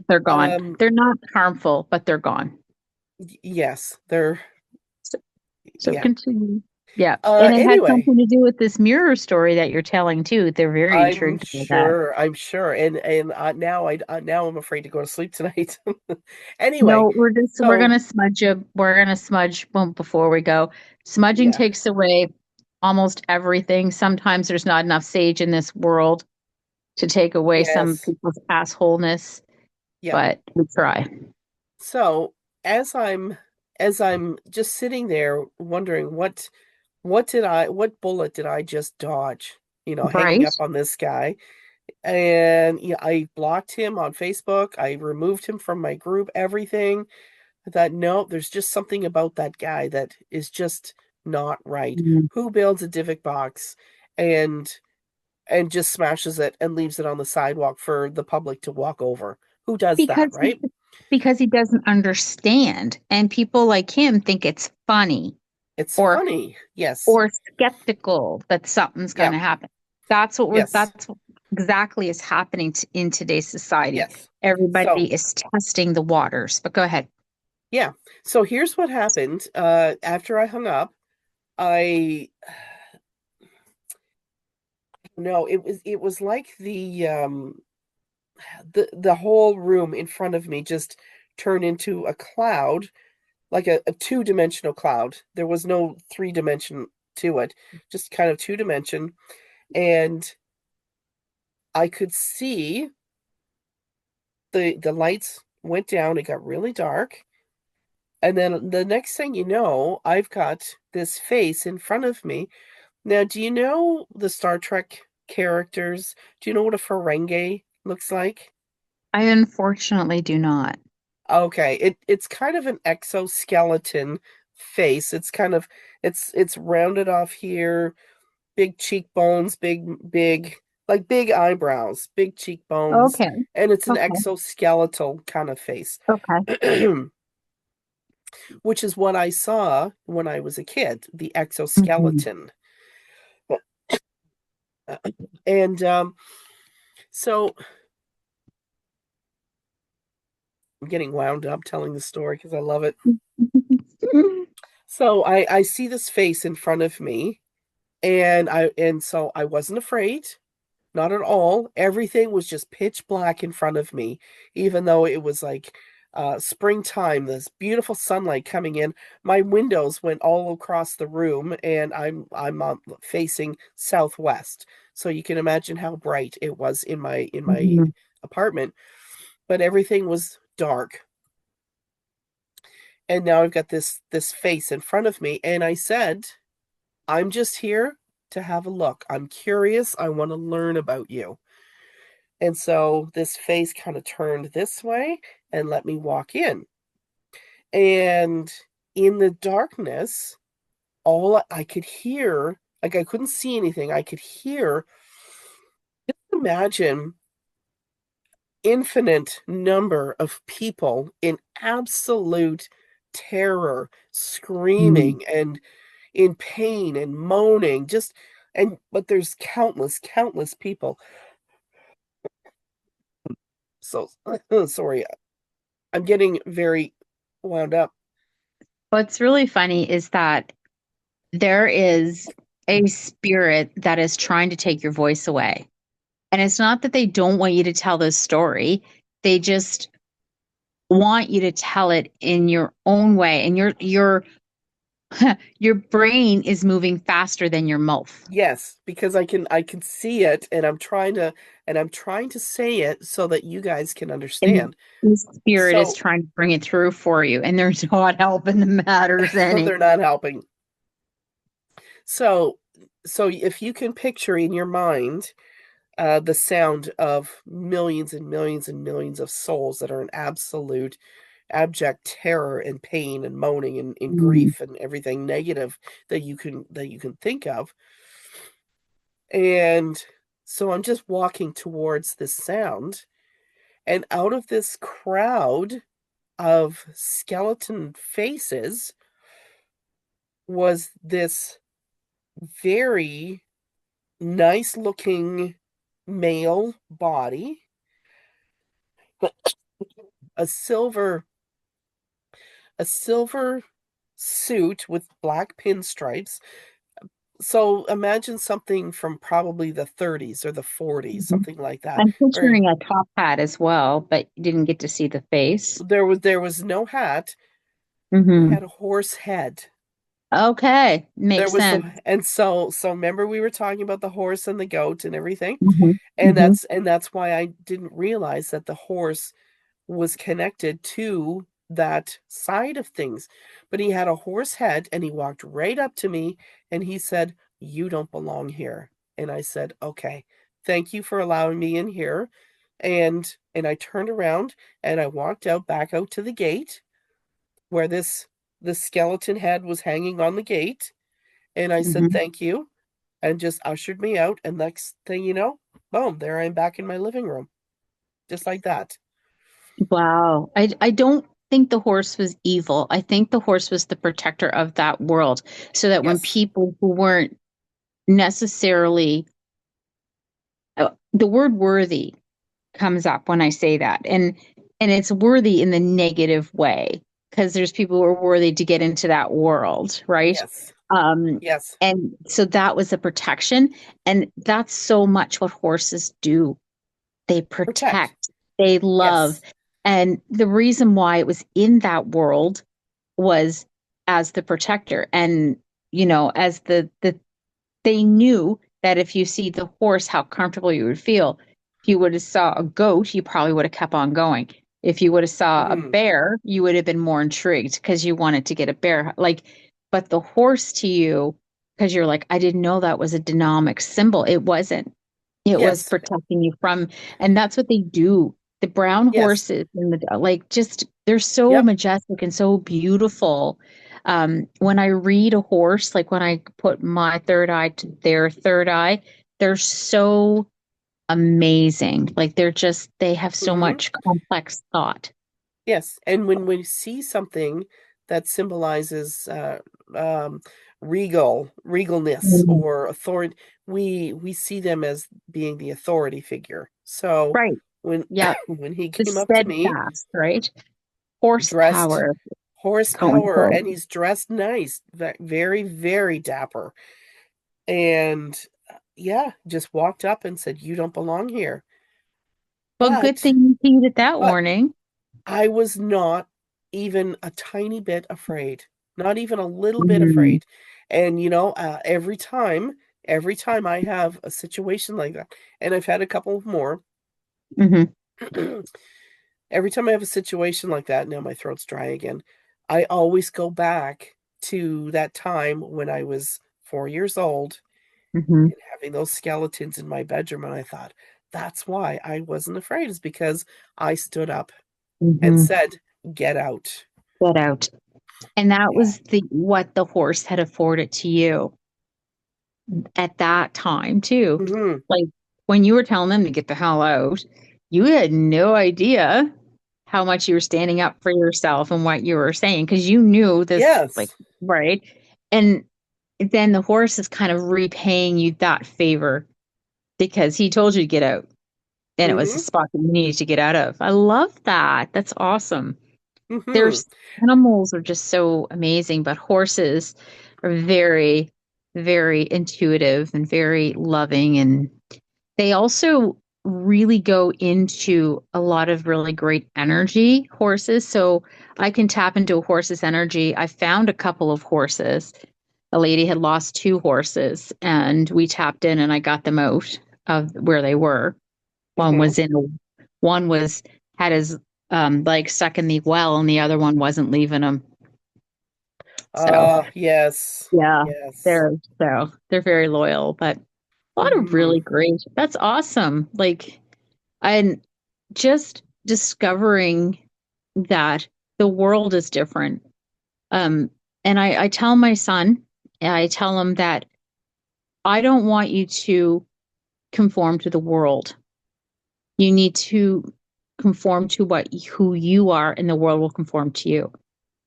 they're gone. Um They're not harmful, but they're gone. yes, they're So, so yeah. continue. Yeah. And it had Anyway, something to do with this mirror story that you're telling too. They're very I'm intrigued by that. sure, I'm sure, and now now I'm afraid to go to sleep tonight. Anyway, No, we're so gonna smudge a we're gonna smudge well, before we go. Smudging yeah, takes away almost everything. Sometimes there's not enough sage in this world to take away some yes, people's assholeness, yep. but we try. So as I'm as I'm just sitting there wondering what bullet did I just dodge? Hanging Right? up on this guy. And yeah, I blocked him on Facebook. I removed him from my group, everything. I thought, no, there's just something about that guy that is just not right. Mm. Who builds a Divock box and just smashes it and leaves it on the sidewalk for the public to walk over? Who does that, Because he right? because he doesn't understand, and people like him think it's funny It's or funny. Yes. or skeptical that something's going Yep. to happen. Yes. That's what exactly is happening in today's society. Yes. So, Everybody is testing the waters. But go ahead. yeah. So here's what happened. After I hung up, I no, it was like the whole room in front of me just turned into a cloud, like a two-dimensional cloud. There was no three-dimension to it, just kind of two-dimension. And I could see the lights went down, it got really dark. And then the next thing you know, I've got this face in front of me. Now, do you know the Star Trek characters? Do you know what a Ferengi looks like? I unfortunately do not. Okay, it's kind of an exoskeleton face. It's rounded off here, big cheekbones, big like big eyebrows, big cheekbones, Okay. and it's an Okay. exoskeletal kind of face, Okay. which is what I saw when I was a kid, the Mhm. exoskeleton. And so I'm getting wound up telling the story because I love it. So I see this face in front of me, and so I wasn't afraid, not at all. Everything was just pitch black in front of me, even though it was like springtime, this beautiful sunlight coming in. My windows went all across the room, and I'm facing southwest, so you can imagine how bright it was in my Mhm. apartment. But everything was dark, and now I've got this face in front of me, and I said, I'm just here to have a look. I'm curious. I want to learn about you. And so this face kind of turned this way and let me walk in. And in the darkness, all I could hear, like I couldn't see anything, I could hear, imagine infinite number of people in absolute terror, Mhm. screaming and in pain and moaning, just and but there's countless people. So sorry, I'm getting very wound up. What's really funny is that there is a spirit that is trying to take your voice away. And it's not that they don't want you to tell this story. They just want you to tell it in your own way. And your your brain is moving faster than your mouth. Yes, because I can see it, and I'm trying to say it so that you guys can And understand. the spirit is So trying to bring it through for you. And they're not helping the matters any. they're not helping. So if you can picture in your mind the sound of millions and millions and millions of souls that are in absolute abject terror and pain and moaning and Mhm. grief and everything negative that you can think of. And so I'm just walking towards this sound, and out of this crowd of skeleton faces was this very nice looking male body, a silver a silver suit with black pinstripes, so imagine something from probably the 30s or the 40s, Mhm. something like that. I'm Or picturing a top hat as well, but you didn't get to see the face. there was no hat. He Hmm. had a horse head. Okay, There makes was sense. the and so remember we were talking about the horse and the goat and everything? Hmm. And Hmm. that's why I didn't realize that the horse was connected to that side of things. But he had a horse head and he walked right up to me and he said, "You don't belong here." And I said, "Okay, thank you for allowing me in here." And I turned around and I walked out back out to the gate where this skeleton head was hanging on the gate. And I said, Hmm. "Thank you," and just ushered me out. And next thing you know, boom, there I'm back in my living room, just like that. Wow. I don't think the horse was evil. I think the horse was the protector of that world, so that when Yes, people who weren't necessarily the word worthy comes up when I say that. And it's worthy in the negative way because there's people who are worthy to get into that world, right? yes, Um yes. and so that was a protection, and that's so much what horses do. They Protect. protect, they love. Yes. And the reason why it was in that world was as the protector, and as the they knew that if you see the horse, how comfortable you would feel. If you would have saw a goat, you probably would have kept on going. If you would have saw a Hmm. bear, you would have been more intrigued because you wanted to get a bear. Like, but the horse to you, because you're like, I didn't know that was a dynamic symbol. It wasn't. It was Yes. protecting you from, and that's what they do. The brown Yes. horses and the like, just they're so Yep. majestic and so beautiful. When I read a horse, like when I put my third eye to their third eye, they're so amazing. Like they have so Hmm. much complex thought. Yes. And when we see something that symbolizes um, regalness Mhm. or authority, we see them as being the authority figure. So Right. when Yeah. when he The came up to me steadfast, right? dressed Horsepower, horsepower, so and he's dressed nice, very, very dapper. And yeah, just walked up and said, "You don't belong here." well, good But thing you heeded that but warning. I was not even a tiny bit afraid, not even a little bit Hmm. afraid. And every time I have a situation like that, and I've had a couple more, Hmm. every time I have a situation like that, now my throat's dry again, I always go back to that time when I was 4 years old Hmm. and having those skeletons in my bedroom. And I thought, that's why I wasn't afraid, is because I stood up and Hmm. said, "Get out." Get out. And that Yeah. was the what the horse had afforded to you at that time too. Hmm. Like when you were telling them to get the hell out, you had no idea how much you were standing up for yourself and what you were saying because you knew this, like, Yes. right? And then the horse is kind of repaying you that favor because he told you to get out. And it was a Hmm. spot that you needed to get out of. I love that. That's awesome. Hmm. There's animals are just so amazing, but horses are very, very intuitive and very loving. And they also really go into a lot of really great energy, horses. So I can tap into a horse's energy. I found a couple of horses. A lady had lost two horses, and we tapped in and I got them out of where they were. One Hmm. was in one was had his leg stuck in the well, and the other one wasn't leaving him. So Ah, yes. yeah, Yes. they're very loyal, but a lot of Hmm. really great. That's awesome. Like, and just discovering that the world is different. Um, and I tell my son, I tell him that I don't want you to conform to the world. You need to conform to who you are, and the world will conform to you.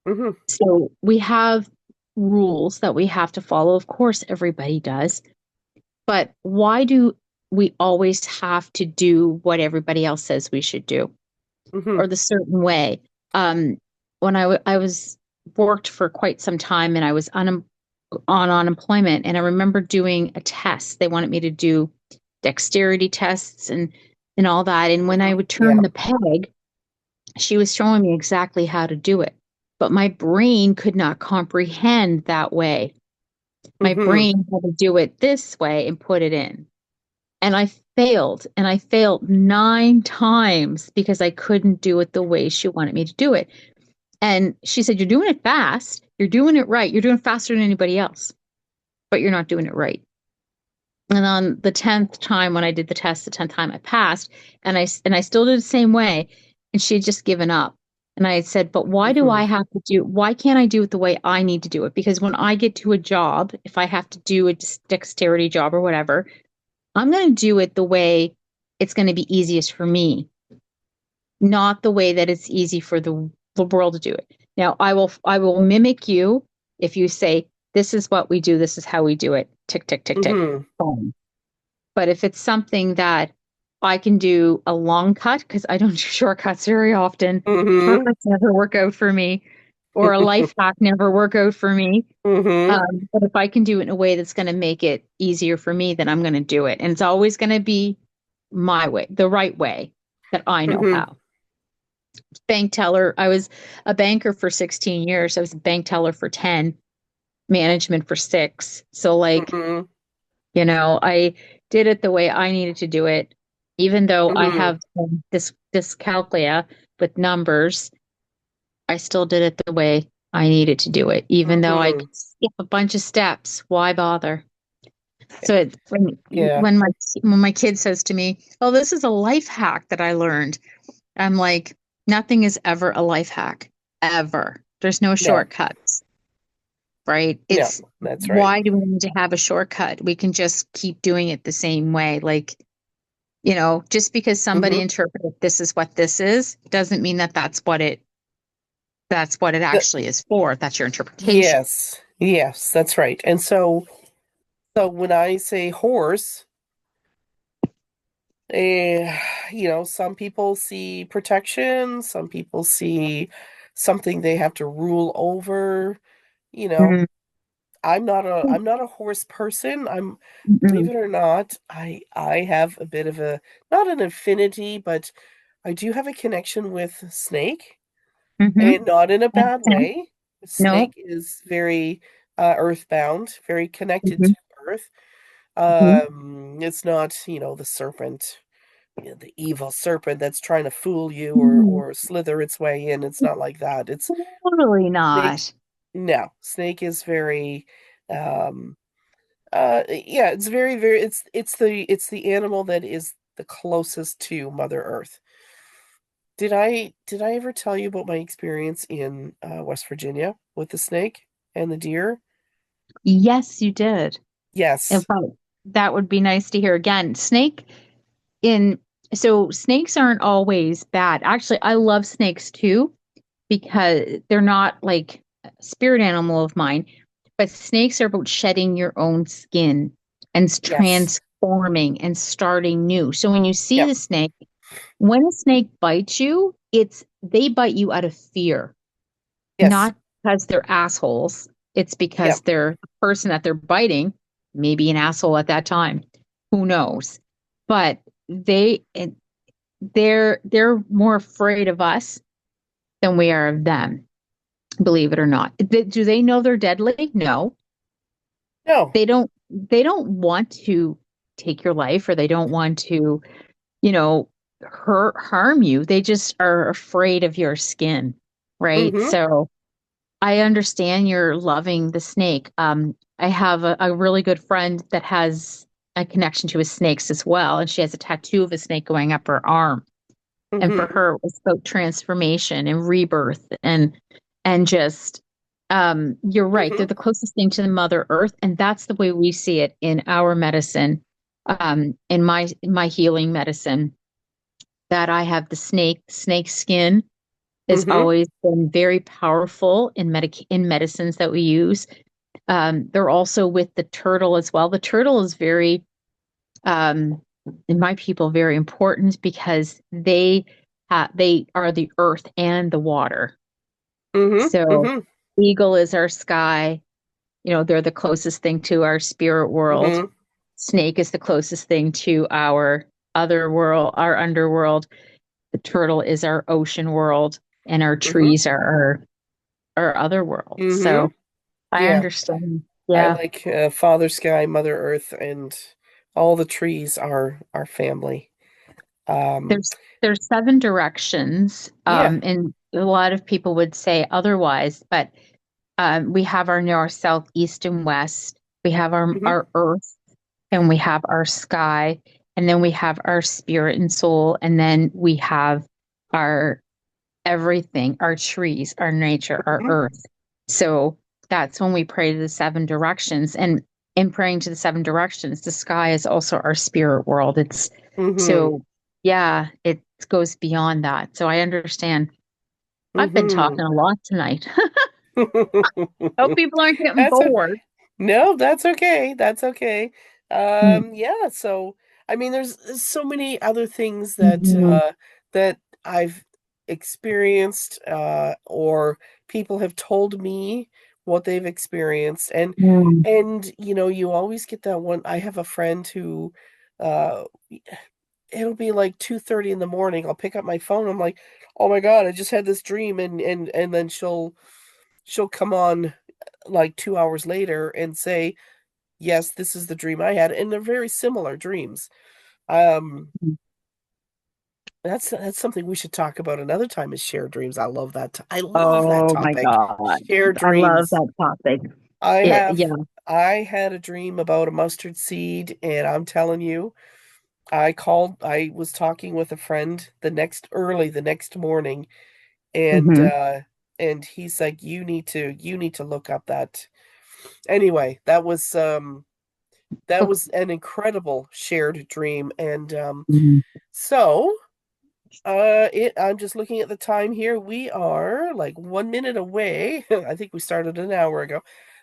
Hmm. So we have rules that we have to follow. Of course, everybody does. But why do we always have to do what everybody else says we should do Hmm. or the certain way? Um, when I was worked for quite some time and I was unemployed. on unemployment. And I remember doing a test. They wanted me to do dexterity tests and all that. And when I Hmm. would Yeah. turn the peg, she was showing me exactly how to do it. But my brain could not comprehend that way. My Hmm. brain had to do it this way and put it in. And I failed, and I failed 9 times because I couldn't do it the way she wanted me to do it. And she said, "You're doing it fast. You're doing it right. You're doing it faster than anybody else, but you're not doing it right." And on the 10th time when I did the test, the 10th time I passed, and I still did the same way, and she had just given up. And I had said, "But Hmm. why can't I do it the way I need to do it? Because when I get to a job, if I have to do a dexterity job or whatever, I'm going to do it the way it's going to be easiest for me, not the way that it's easy for the world to do it." Now, I will mimic you if you say, "This is what we do, this is how we do it." Tick, tick, tick, tick. Hmm. Boom. But if it's something that I can do a long cut, because I don't do shortcuts very often, Hmm. shortcuts never work out for me, or a life hack never work out for me. Hmm. But if I can do it in a way that's going to make it easier for me, then I'm going to do it. And it's always going to be my way, the right way that I know Hmm. how. Bank teller, I was a banker for 16 years. I was a bank teller for 10, management for 6. So, like, Hmm. I did it the way I needed to do it, even though I Hmm. have this dyscalculia with numbers. I still did it the way I needed to do it, even though I Hmm. could skip a bunch of steps. Why bother? So when Yeah. when my kid says to me, "Oh, this is a life hack that I learned," I'm like, "Nothing is ever a life hack, ever. There's no No. shortcuts, right? No. It's That's right. why do we need to have a shortcut? We can just keep doing it the same way. Like, just because somebody Hmm. interpreted this is what this is, doesn't mean that that's what it actually is for. That's your interpretation." Yes. Yes, that's right. And so when I say horse, some people see protection, some people see something they have to rule over, you know. Mm, I'm not a horse person. Believe mm, it or not, I have a bit of a not an affinity, but I do have a connection with snake, mm-hmm. and not in a bad way. No. Snake is very earthbound, very connected to Mm-hmm. earth. Mm-hmm. It's not, the serpent, the evil serpent that's trying to fool you or Mm, or slither its way in. It's not like that. It's totally snake. not. No, snake is very, um, yeah, it's very, very. It's the animal that is the closest to Mother Earth. Did I ever tell you about my experience in West Virginia with the snake and the deer? Yes, you did. In Yes. fact, that would be nice to hear again. In so snakes aren't always bad. Actually, I love snakes too because they're not like a spirit animal of mine, but snakes are about shedding your own skin and Yes. transforming and starting new. So when you see Yep. the snake, when a snake bites you, they bite you out of fear, Yes. not because they're assholes. It's because Yep. the person that they're biting, maybe an asshole at that time. Who knows? But they're more afraid of us than we are of them, believe it or not. Do they know they're deadly? No. No. They don't want to take your life, or they don't want to, you know, harm you. They just are afraid of your skin, right? Mm-hmm. So I understand you're loving the snake. I have a really good friend that has a connection to his snakes as well, and she has a tattoo of a snake going up her arm. And for Mm-hmm. her, it was about transformation and rebirth, and just you're right. Mm-hmm. They're the closest thing to the Mother Earth, and that's the way we see it in our medicine, in my healing medicine. That I have the snake skin has Mm-hmm. always been very powerful in medicines that we use. They're also with the turtle as well. The turtle is very, um, in my people, very important because they are the earth and the water. Mm-hmm. So Mm-hmm. eagle is our sky, they're the closest thing to our spirit world. Mm-hmm. Snake is the closest thing to our other world, our underworld. The turtle is our ocean world, and our Mm-hmm. trees are our other world. Mm-hmm. So I Yeah. understand. I Yeah. like Father Sky, Mother Earth, and all the trees are our family. Um, There's seven directions, yeah. and a lot of people would say otherwise, but we have our north, south, east, and west. We have Mm-hmm. our earth, and we have our sky, and then we have our spirit and soul, and then we have our everything, our trees, our nature, our earth. So that's when we pray to the seven directions. And in praying to the seven directions, the sky is also our spirit world. It's Mm-hmm. so, yeah, it goes beyond that. So I understand. I've been Mm-hmm. talking a lot tonight. Hope people aren't getting That's a No, that's okay. That's okay. Mm. Yeah, so I mean there's so many other things that Mhm. that I've experienced or people have told me what they've experienced Mm. and you always get that one. I have a friend who uh it'll be like 2:30 in the morning. I'll pick up my phone. I'm like, "Oh my God, I just had this dream." And then she'll come on like 2 hours later and say, "Yes, this is the dream I had." And they're very similar dreams. Um, that's something we should talk about another time is shared dreams. I love that. I love that Oh my topic. God. Shared I love dreams. that topic. I Yeah. have I had a dream about a mustard seed, and I'm telling you, I was talking with a friend the next morning, and Hmm. and he's like, you need to look up that. Anyway, that was an incredible shared dream. And so I'm just looking at the time here. We are like 1 minute away. I think we started an hour ago.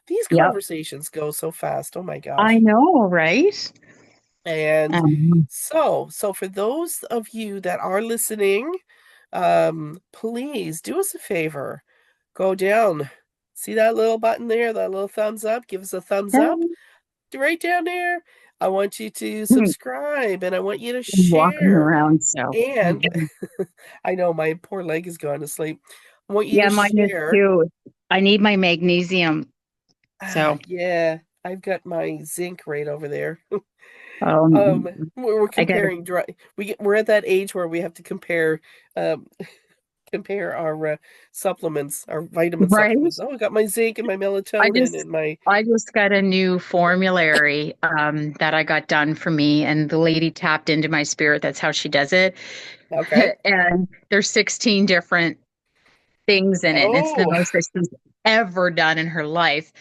These Yep. conversations go so fast. Oh my I gosh. know, right? And Um, so for those of you that are listening, please do us a favor. Go down. See that little button there, that little thumbs up? Give us a thumbs up right down there. I want you to subscribe and I want you to walking share. around. So, And I know my poor leg is going to sleep. I want you yeah, to mine is share. too. I need my magnesium. Ah, So, yeah, I've got my zinc right over there. um, We're I got it comparing dry. We're at that age where we have to um compare our supplements, our vitamin right. supplements. Oh, I got my zinc and my I melatonin just, and my I just got a new formulary that I got done for me, and the lady tapped into my spirit. That's how she does it. okay. And there's 16 different things in it. And it's the Oh, most that she's ever done in her life.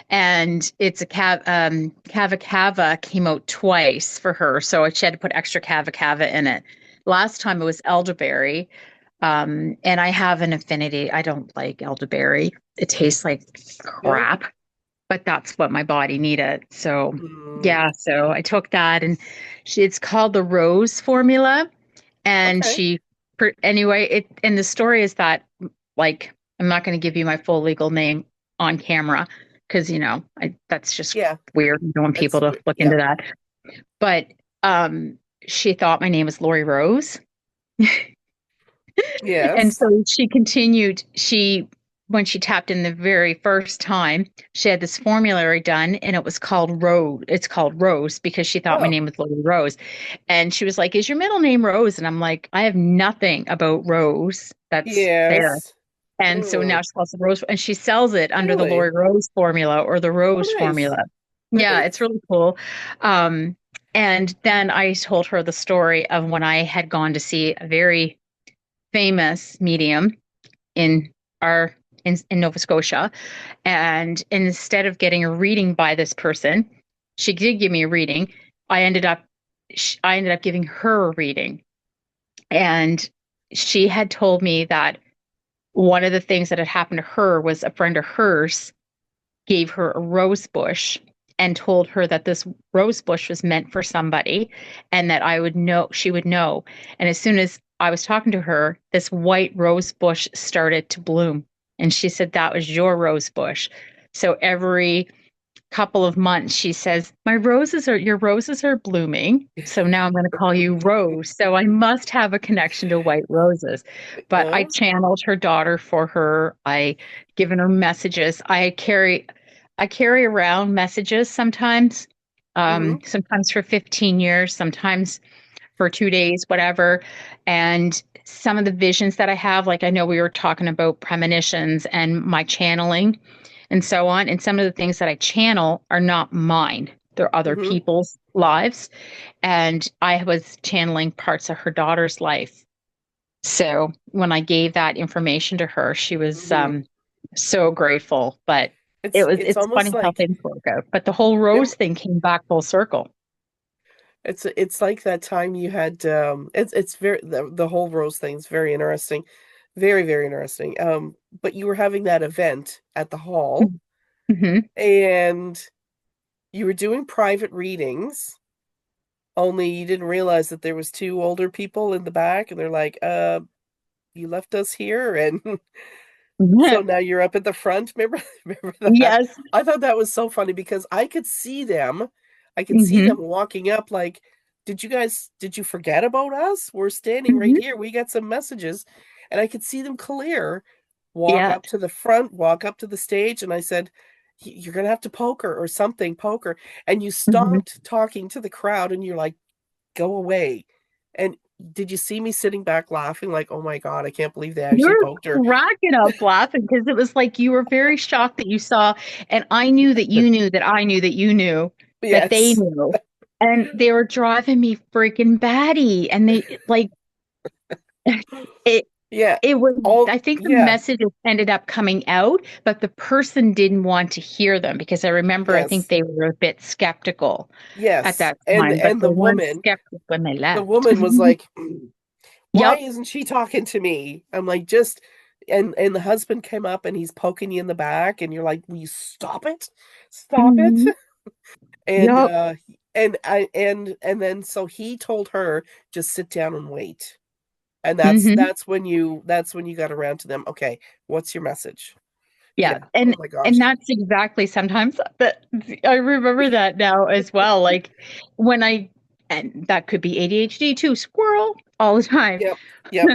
And it's a Kava Kava came out twice for her. So she had to put extra Kava Kava in it. Last time it was elderberry. And I have an affinity. I don't like elderberry. It tastes like no. crap, but that's what my body needed. So Mm, yeah, so I took that and it's called the Rose formula. And okay. anyway, and the story is that, like, I'm not going to give you my full legal name on camera because, that's just Yeah, weird. I don't want people that's to weird. look into Yep. that. But she thought my name was Lori Rose. And Yes. so she continued, when she tapped in the very first time, she had this formulary done and it was called Rose. It's called Rose because she thought my Oh, name was Lori Rose. And she was like, "Is your middle name Rose?" And I'm like, "I have nothing about Rose that's there." yes. And so now Mm, she calls it Rose and she sells it under the really? Lori Rose formula or the Oh, Rose nice. formula. Yeah, it's Nice. really cool. Um, and then I told her the story of when I had gone to see a very famous medium in our in Nova Scotia. And instead of getting a reading by this person, she did give me a reading. I ended up I ended up giving her a reading. And she had told me that one of the things that had happened to her was a friend of hers gave her a rose bush and told her that this rose bush was meant for somebody and that I would know, she would know. And as soon as I was talking to her, this white rose bush started to bloom. And she said, "That was your rose bush." So every couple of months, she says, your roses are blooming. So now I'm going to call you Rose. So I must have a connection to white roses. But I Uh, channeled her daughter for her. I given her messages. I carry around messages sometimes, mm-hmm, sometimes for 15 years, sometimes for 2 days, whatever. And some of the visions that I have, like I know we were talking about premonitions and my channeling and so on. And some of the things that I channel are not mine, they're other mm-hmm, people's lives. And I was channeling parts of her daughter's life. So when I gave that information to her, she was mm-hmm. so grateful. But It's it's almost funny how like things work out. But the whole rose thing came back full circle. it's like that time you had it's very the whole rose thing is very interesting. Very, very interesting. But you were having that event at the hall Hmm. and you were doing private readings, only you didn't realize that there was two older people in the back and they're like, you left us here and so now you're up at the front. Remember, remember that? Yes. I thought that was so funny because I could see them. I could see them Hmm. walking up like, did you forget about us? We're standing right Hmm. here. We got some messages. And I could see them clear, walk Yeah. up to the front, walk up to the stage. And I said, you're going to have to poke her or something, poke her. And you Hmm. stopped talking to the crowd and you're like, go away. And did you see me sitting back laughing like, oh my God, I can't believe they You actually poked her? were cracking up laughing because it was like you were very shocked that you saw, and I knew that you knew that I knew that you knew that they Yes. knew. And they were driving me freaking batty. And they like it Yeah. it was All I think the yeah. messages ended up coming out, but the person didn't want to hear them because I remember I think Yes. they were a bit skeptical at Yes. that time, but And they weren't skeptical when they the left. woman was like, why Yep. isn't she talking to me? I'm like, just and the husband came up and he's poking you in the back and you're like, will you stop it? Stop it. Hmm. And Yep. and then so he told her just sit down and wait. And Hmm. that's when you got around to them. Okay, what's your message? Yeah. Yeah. Oh my And gosh. that's exactly sometimes that I remember that now as well. Like when I and that could be ADHD too, squirrel all the time. Yep. Yep.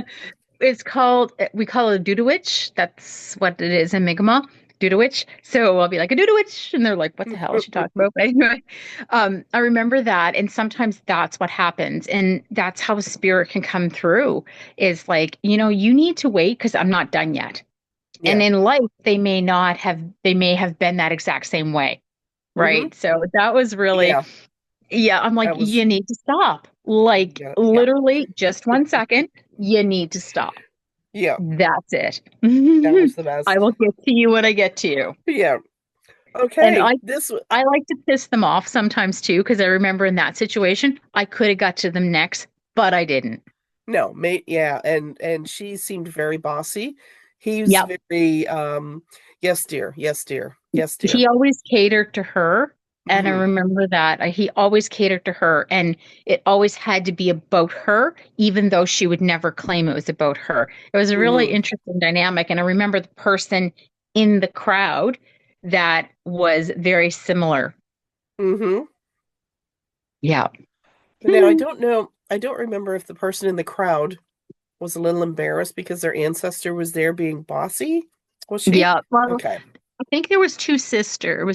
It's called, we call it a dudowitch. That's what it is in Mi'kmaq, dudowitch. So I'll be like a dudowitch, and they're like, "What the hell is she talking about?" But anyway, I remember that, and sometimes that's what happens, and that's how spirit can come through. Is like, you need to wait because I'm not done yet. And Yeah. in life, they may have been that exact same way, Mm-hmm. right? So that was really, Yeah. yeah. I'm like, That was you need to stop. Like yeah. Yeah. literally, just 1 second. You need to stop. Yeah. That's it. That was the I best. will get to you when I get to you. Yeah. And Okay. This I like to piss them off sometimes too, because I remember in that situation, I could have got to them next, but I didn't. no, mate, yeah, and she seemed very bossy. He was Yep. very yes dear, yes dear, yes dear. He always catered to her. And I Hmm. remember that he always catered to her, and it always had to be about her, even though she would never claim it was about her. It was a really Hmm. interesting dynamic. And I remember the person in the crowd that was very similar. Hmm. Yeah. Now I don't remember if the person in the crowd was a little embarrassed because their ancestor was there being bossy. Was she? Yeah. Well, Okay. I think it was two sisters.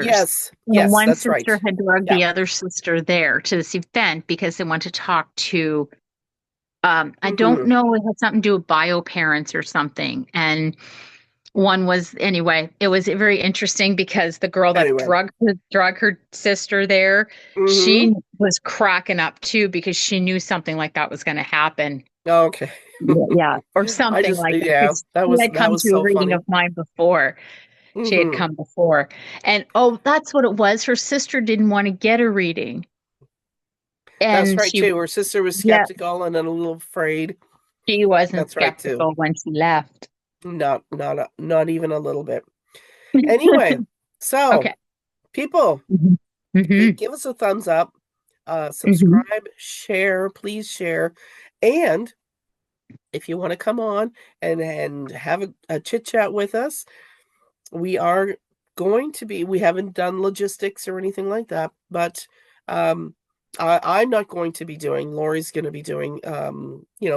Yes, And yes, one that's right. sister had drugged Yeah. the other sister there to this event because they wanted to talk to, I don't Hmm. know, it had something to do with bio parents or something. And one was, anyway, it was very interesting because the girl that Anyway. drug her sister there, Hmm. she was cracking up too because she knew something like that was going to happen. Okay. Yeah, yeah, or I something just like that. yeah, Because she had that come was to a so reading funny. of mine before. She had Hmm. come before. And oh, that's what it was. Her sister didn't want to get a reading. That's And right too. Her sister was yeah, skeptical and then a little afraid. she wasn't That's right too. skeptical when she left. Not even a little bit. Anyway, so Okay. people, Hmm. Hmm. give us a thumbs up, Hmm. subscribe, share, please share, and if you want to come on and have a chit chat with us, we are going to be, we haven't done logistics or anything like that, but um, I'm not going to be doing, Lori's going to be doing,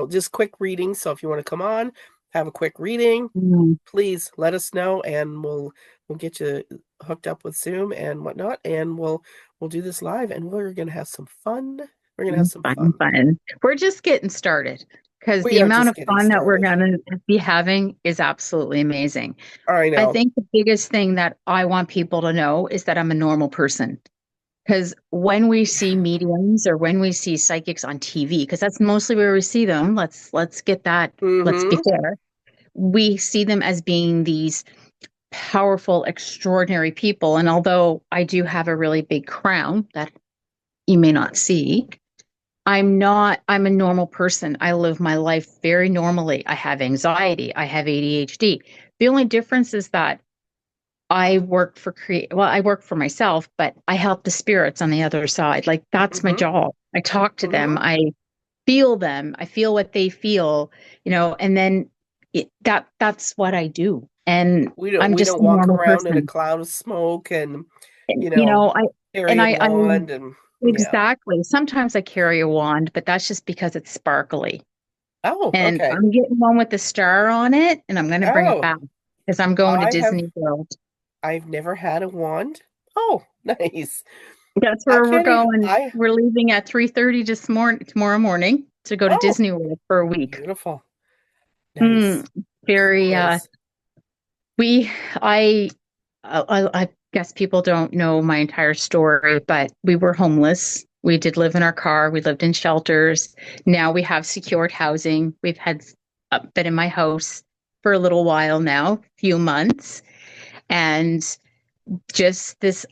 just quick readings. So if you want to come on, have a quick reading, Mm, please let us know, and we'll get you hooked up with Zoom and whatnot, and we'll do this live, and we're gonna have some fun. We're gonna have some fun, fun. fun. We're just getting started because We the are amount just of getting fun that we're started. going to be having is absolutely amazing. I I know. think the biggest thing that I want people to know is that I'm a normal person. Because when we see mediums or when we see psychics on TV, because that's mostly where we see them, let's get that, let's be Mm-hmm. fair. We see them as being these powerful, extraordinary people. And although I do have a really big crown that you may not see, I'm a normal person. I live my life very normally. I have anxiety, I have ADHD. The only difference is that I work for myself, but I help the spirits on the other side. Like that's my Mm-hmm. job. I talk to them. Mm-hmm. I feel them. I feel what they feel, and then that's what I do. And We don't I'm we just don't a walk normal around in a person. cloud of smoke and, And, you know, I carry and a I wand and yeah. exactly. Sometimes I carry a wand, but that's just because it's sparkly. Oh, And okay. I'm getting one with the star on it, and I'm going to bring it Oh, back because I'm going to I have Disney World. I've never had a wand. Oh, nice. That's I where we're can't even going. I We're leaving at 3:30 tomorrow morning to go to Oh, Disney World for a week. beautiful. Mm, Nice. Very very nice. we I guess people don't know my entire story, but we were homeless. We did live in our car. We lived in shelters. Now we have secured housing. We've had been in my house for a little while now, few months, and just this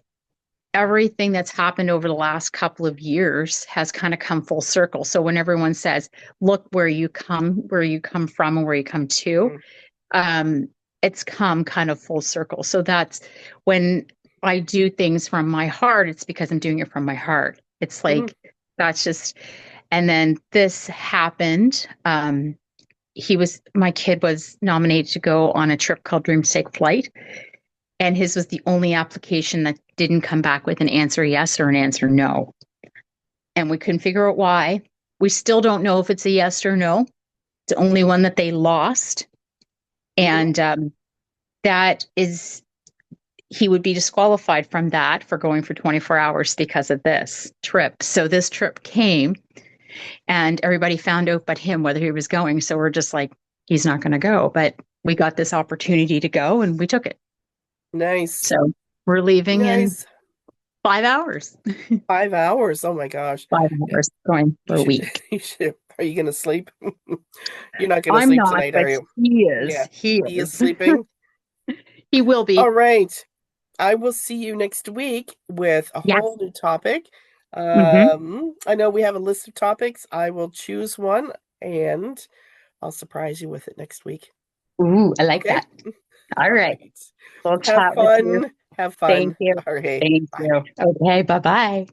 everything that's happened over the last couple of years has kind of come full circle. So when everyone says, "Look where you come from, and where you come to," Mm-hmm. um, it's come kind of full circle. So that's when I do things from my heart. It's because I'm doing it from my heart. It's Mm-hmm. like that's just. And then this happened. My kid was nominated to go on a trip called Dreams Take Flight, and his was the only application that didn't come back with an answer yes or an answer no. And we couldn't figure out why. We still don't know if it's a yes or no. It's the only one that they lost. Mm-hmm. And that is, he would be disqualified from that for going for 24 hours because of this trip. So this trip came and everybody found out but him whether he was going. So we're just like, he's not going to go. But we got this opportunity to go and we took it. Nice. So we're leaving in Nice. 5 hours. 5 hours. Oh my gosh. Five Yeah, hours going you for a should week. you should are you gonna sleep? You're not gonna I'm sleep not, tonight, but are you? he is. Yeah. He He is is. sleeping. He will All be. right. I will see you next week with a whole Yes. new topic. Hmm. I know we have a list of topics. I will choose one and I'll surprise you with it next week. Ooh, I like Okay? that. All All right. right. We'll Have chat with you. fun. Have Thank fun. you. All right. Thank Bye. you. Okay. Bye bye.